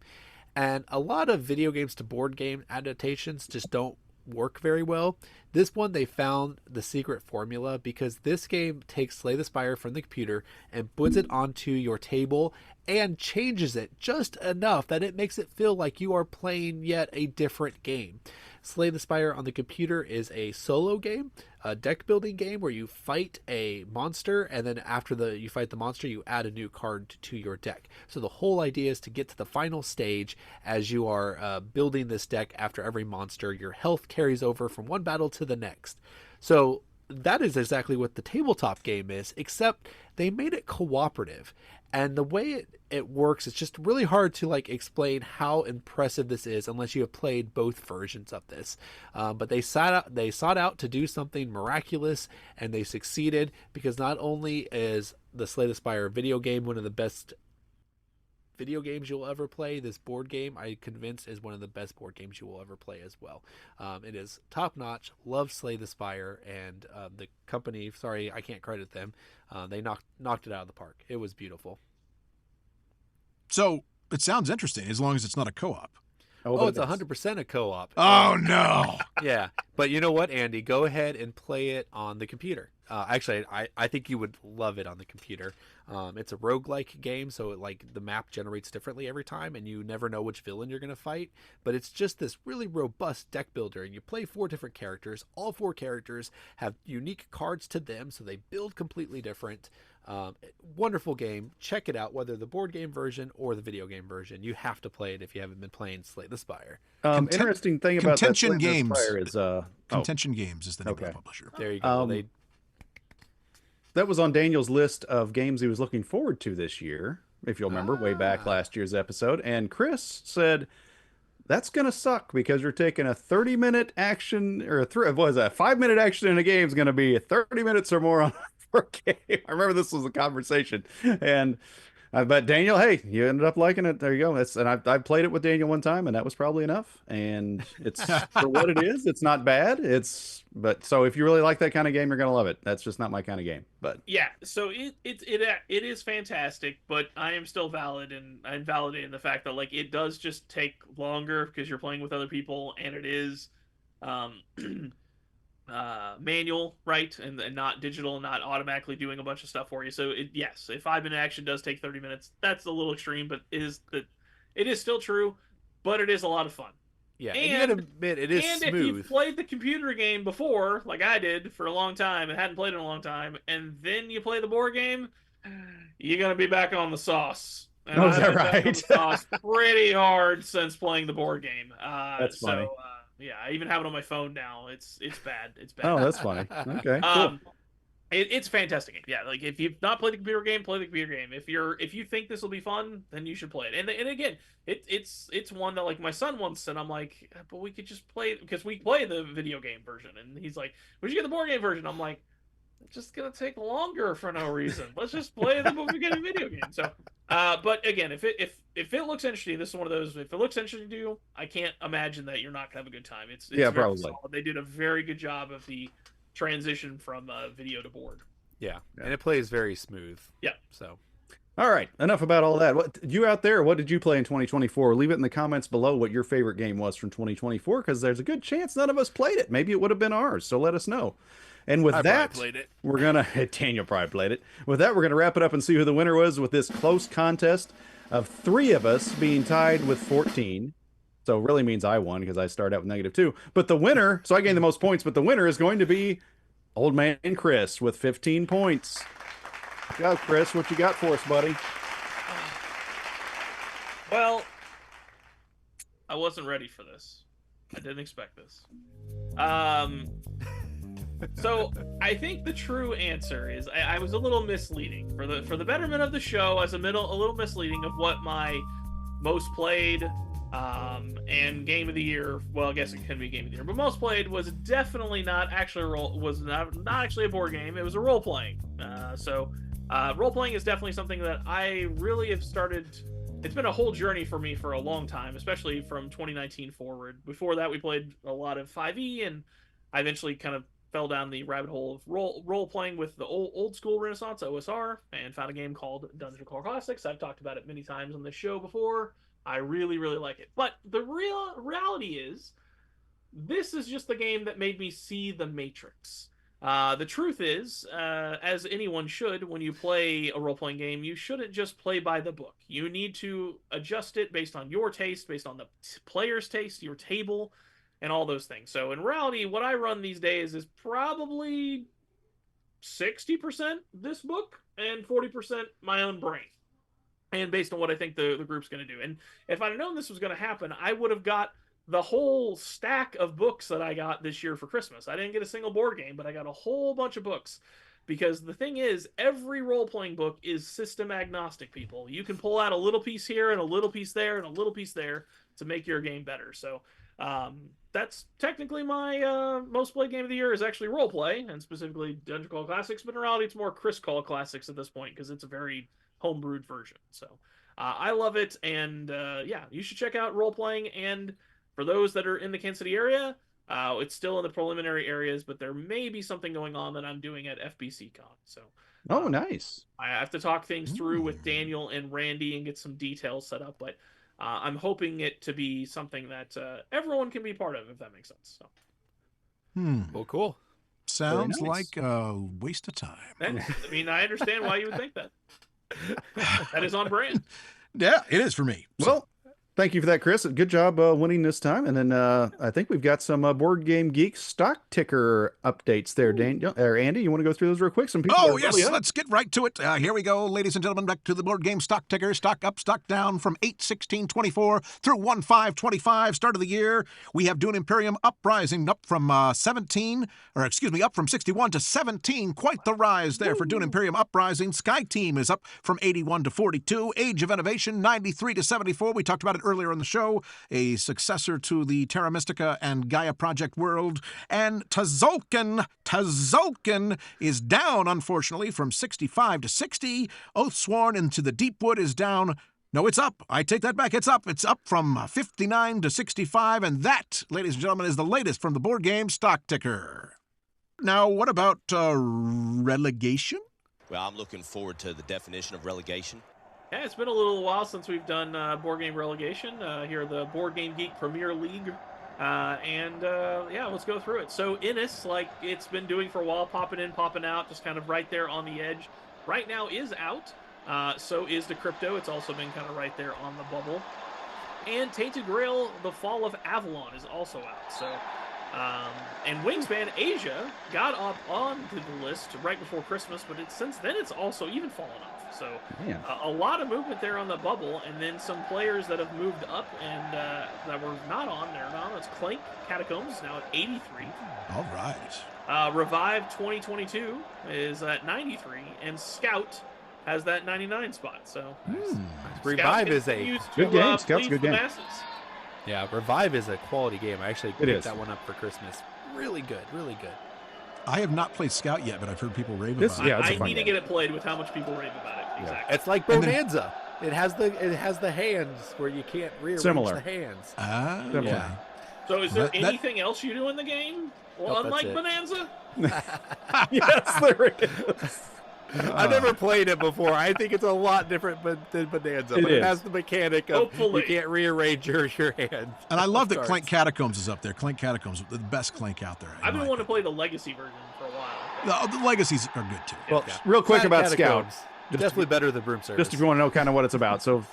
And a lot of video games to board game adaptations just don't work very well. This one, they found the secret formula because this game takes Slay the Spire from the computer and puts it onto your table and changes it just enough that it makes it feel like you are playing yet a different game. Slay the Spire on the computer is a solo game, a deck building game where you fight a monster, and then after you fight the monster, you add a new card to your deck. So the whole idea is to get to the final stage as you are building this deck. After every monster, your health carries over from one battle to the next. So that is exactly what the tabletop game is, except they made it cooperative. And the way it works, it's just really hard to explain how impressive this is unless you have played both versions of this. But they sought out to do something miraculous, and they succeeded because not only is the Slay the Spire video game one of the best video games you'll ever play, this board game, I'm convinced, is one of the best board games you will ever play as well. It is top notch. Love Slay the Spire, and the company, sorry, I can't credit them. They knocked it out of the park. It was beautiful. So it sounds interesting as long as it's not a co-op. Oh, it's 100% a co-op. Oh, no. Yeah. But you know what, Andy? Go ahead and play it on the computer. Actually, I think you would love it on the computer. It's a roguelike game, so the map generates differently every time, and you never know which villain you're going to fight. But it's just this really robust deck builder, and you play 4 different characters. All 4 characters have unique cards to them, so they build completely different. Wonderful game. Check it out, whether the board game version or the video game version. You have to play it if you haven't been playing Slay the Spire. Interesting thing about Contention Games is Contention Games is the name of the publisher. There you go. That was on Daniel's list of games he was looking forward to this year, if you'll remember, way back last year's episode. And Chris said, that's going to suck because you're taking a 30-minute action, or a 5-minute action in a game is going to be 30 minutes or more on a game. I remember this was a conversation. And but Daniel, hey, you ended up liking it. There you go. And I played it with Daniel one time, and that was probably enough. And it's for what it is. It's not bad. But so if you really like that kind of game, you're gonna love it. That's just not my kind of game. But yeah, so it is fantastic. But I am still valid, and I'm validating the fact that it does just take longer because you're playing with other people, and it is manual, right, and not digital, not automatically doing a bunch of stuff for you. So yes, a 5-minute action does take 30 minutes. That's a little extreme, but it is still true. But it is a lot of fun. Yeah, and you gotta admit, it is smooth. And if you've played the computer game before, like I did for a long time, and hadn't played it in a long time, and then you play the board game, you're gonna be back on the sauce. And is that right? Been on the sauce pretty hard since playing the board game. That's funny. Yeah, I even have it on my phone now. It's bad. It's bad. Oh, that's funny. Okay, cool. It's a fantastic game. Yeah, like if you've not played the computer game, play the computer game. If you think this will be fun, then you should play it. And again, it's one that like my son wants, and I'm like, but we could just play it because we play the video game version, and he's like, we should get the board game version. I'm like, it's just gonna take longer for no reason. Let's just play the video game. So, but again, if it looks interesting, this is one of those. If it looks interesting to you, I can't imagine that you're not gonna have a good time. It's yeah, very probably. solid. They did a very good job of the transition from video to board. Yeah, and it plays very smooth. Yeah. So, all right, enough about all that. What you out there? What did you play in 2024? Leave it in the comments below what your favorite game was from 2024, because there's a good chance none of us played it. Maybe it would have been ours. So let us know. And with that, we're gonna Daniel probably played it. With that, we're gonna wrap it up and see who the winner was with this close contest of 3 of us being tied with 14. So it really means I won because I started out with -2. But the winner, so I gained the most points, but the winner is going to be Old Man Chris with 15 points. Go, Chris. What you got for us, buddy? Well, I wasn't ready for this. I didn't expect this. So I think the true answer is I was a little misleading for the betterment of the show. As a little misleading of what my most played and game of the year. Well, I guess it can be game of the year, but most played was definitely not actually not actually a board game. It was a role playing. So role playing is definitely something that I really have started. It's been a whole journey for me for a long time, especially from 2019 forward. Before that, we played a lot of 5e, and I eventually kind of fell down the rabbit hole of role playing with the old school Renaissance OSR, and found a game called Dungeon Core Classics. I've talked about it many times on this show before. I really, really like it. But the reality is, this is just the game that made me see the Matrix. The truth is, as anyone should, when you play a role-playing game, you shouldn't just play by the book. You need to adjust it based on your taste, based on the player's taste, your table, and all those things. So in reality, what I run these days is probably 60% this book and 40% my own brain. And based on what I think the group's going to do. And if I'd have known this was going to happen, I would have got the whole stack of books that I got this year for Christmas. I didn't get a single board game, but I got a whole bunch of books. Because the thing is, every role-playing book is system agnostic, people. You can pull out a little piece here and a little piece there and a little piece there to make your game better. So that's technically my most played game of the year is actually role-play, and specifically Dungeon Call Classics. But in reality, it's more Chris Call Classics at this point, because it's a very homebrewed version. So I love it, and yeah, you should check out role-playing. And for those that are in the Kansas City area, it's still in the preliminary areas, but there may be something going on that I'm doing at FBC Con. So oh, nice. I have to talk things through with Daniel and Randy and get some details set up, but I'm hoping it to be something that everyone can be part of, if that makes sense. So. Well, cool. Sounds like a waste of time. I mean, I understand why you would think that. That is on brand. Yeah, it is for me. So. Well, thank you for that, Chris. Good job winning this time. And then I think we've got some Board Game Geek stock ticker updates there. Daniel or Andy, you want to go through those real quick? Some people. Oh, yes. Let's get right to it. Here we go, ladies and gentlemen. Back to the Board Game stock ticker. Stock up, stock down from 8/16/24 through 1/5/25. Start of the year, we have Dune Imperium Uprising up from up from 61 to 17. Quite the rise there for Dune Imperium Uprising. Sky Team is up from 81 to 42. Age of Innovation 93 to 74. We talked about it earlier in the show, a successor to the Terra Mystica and Gaia Project world. And Tzolk'in is down, unfortunately, from 65 to 60. Oathsworn into the Deepwood is down. No, it's up. I take that back. It's up. It's up from 59 to 65. And that, ladies and gentlemen, is the latest from the Board Game stock ticker. Now, what about relegation? Well, I'm looking forward to the definition of relegation. Yeah, it's been a little while since we've done Board Game Relegation here at the Board Game Geek Premier League. Yeah, let's go through it. So Innis, like it's been doing for a while, popping in, popping out, just kind of right there on the edge. Right now is out. So is the Crypto. It's also been kind of right there on the bubble. And Tainted Grail, The Fall of Avalon is also out. So And Wingspan Asia got up onto the list right before Christmas, but since then it's also even fallen off. So a lot of movement there on the bubble, and then some players that have moved up and that were not on there now. It's Clank Catacombs now at 83. All right. Revive 2022 is at 93, and Scout has that 99 spot. So Revive is a good game. Scout's a good game. Masses. Yeah, Revive is a quality game. I actually picked that one up for Christmas. Really good, really good. I have not played Scout yet, but I've heard people rave about it. Yeah, I need to get it played with how much people rave about it. Exactly. It's like Bonanza. It has the hands where you can't rearrange the hands. Yeah. So is there anything else you do in the game? Well, unlike Bonanza? Yes, there is. I've never played it before. I think it's a lot different than Bonanza, but it has the mechanic of you can't rearrange your hands. And I love that Clank Catacombs is up there. Clank Catacombs, the best Clank out there. I've been wanting to play the Legacy version for a while. The Legacies are good too. Well, real quick about Scout. Definitely better than Broom Service. Just if you want to know kind of what it's about. So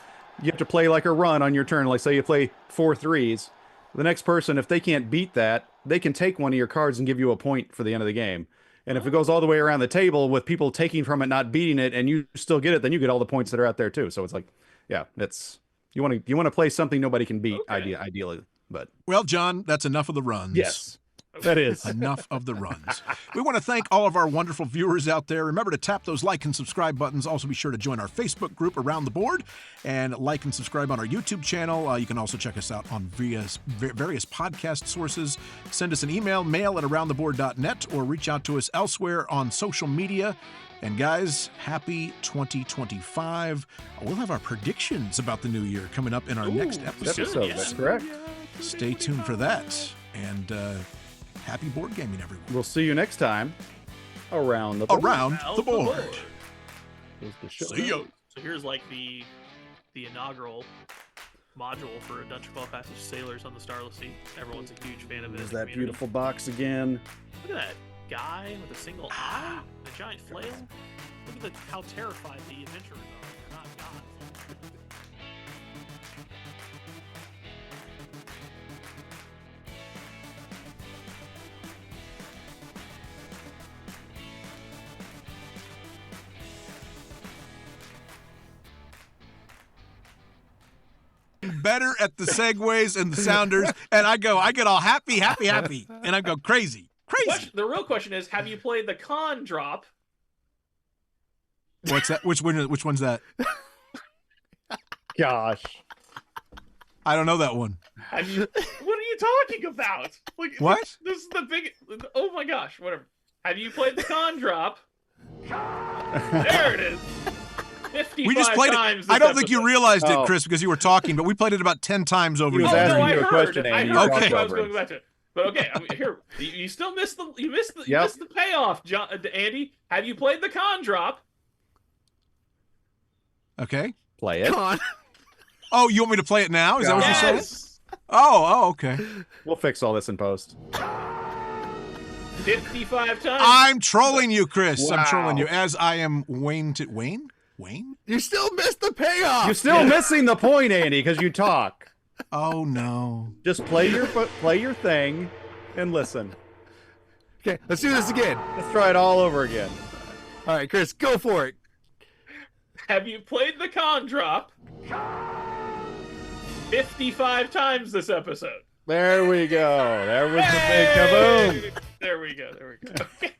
you have to play like a run on your turn. Like say you play 4 threes. The next person, if they can't beat that, they can take one of your cards and give you a point for the end of the game. And if it goes all the way around the table with people taking from it, not beating it, and you still get it, then you get all the points that are out there too. So it's like, yeah, it's you want to play something nobody can beat, ideally. But well, John, that's enough of the runs. Yes, that is enough of the runs. We want to thank all of our wonderful viewers out there. Remember to tap those like and subscribe buttons. Also, be sure to join our Facebook group Around the Board and like and subscribe on our YouTube channel. You can also check us out on various podcast sources. Send us an email, mail@aroundtheboard.net, or reach out to us elsewhere on social media. And guys, happy 2025. We'll have our predictions about the new year coming up in our next episode. That's correct. Stay tuned for that. And happy board gaming, everyone. We'll see you next time around the board. Around the board. See ya. So here's like the inaugural module for Dungeon Crawl Passage Sailors on the Starless Sea. Everyone's a huge fan of it. There's that beautiful box again. Look at that guy with a single eye, a giant flail. Look at how terrified the adventurers are. They're not gods. Better at the segues and the sounders, and I get all happy, and I go crazy. The real question is, have you played the con drop? What's that? Which one's that? Gosh, I don't know that one. What are you talking about? Like, what? This is the big. Oh my gosh! Whatever. Have you played the con drop? There it is. 55 we just played times it. I don't think episode. you realized it, Chris, because you were talking, but we played it about 10 times over. He was asking you a question, Andy. I was going back to it. But okay, here you still missed the payoff, John, Andy. Have you played the con drop? Okay, play it. Con. Oh, you want me to play it now? Is that what you're saying? Oh, okay. We'll fix all this in post. 55 times. I'm trolling you, Chris. Wow. I'm trolling you, as I am Wayne. You still missed the payoff. You're still missing the point, Andy, because you talk. Oh no! Just play your thing and listen. Okay, let's do this again. Let's try it all over again. All right, Chris, go for it. Have you played the con drop? 55 times this episode. There we go. There was the big kaboom. There we go. Okay.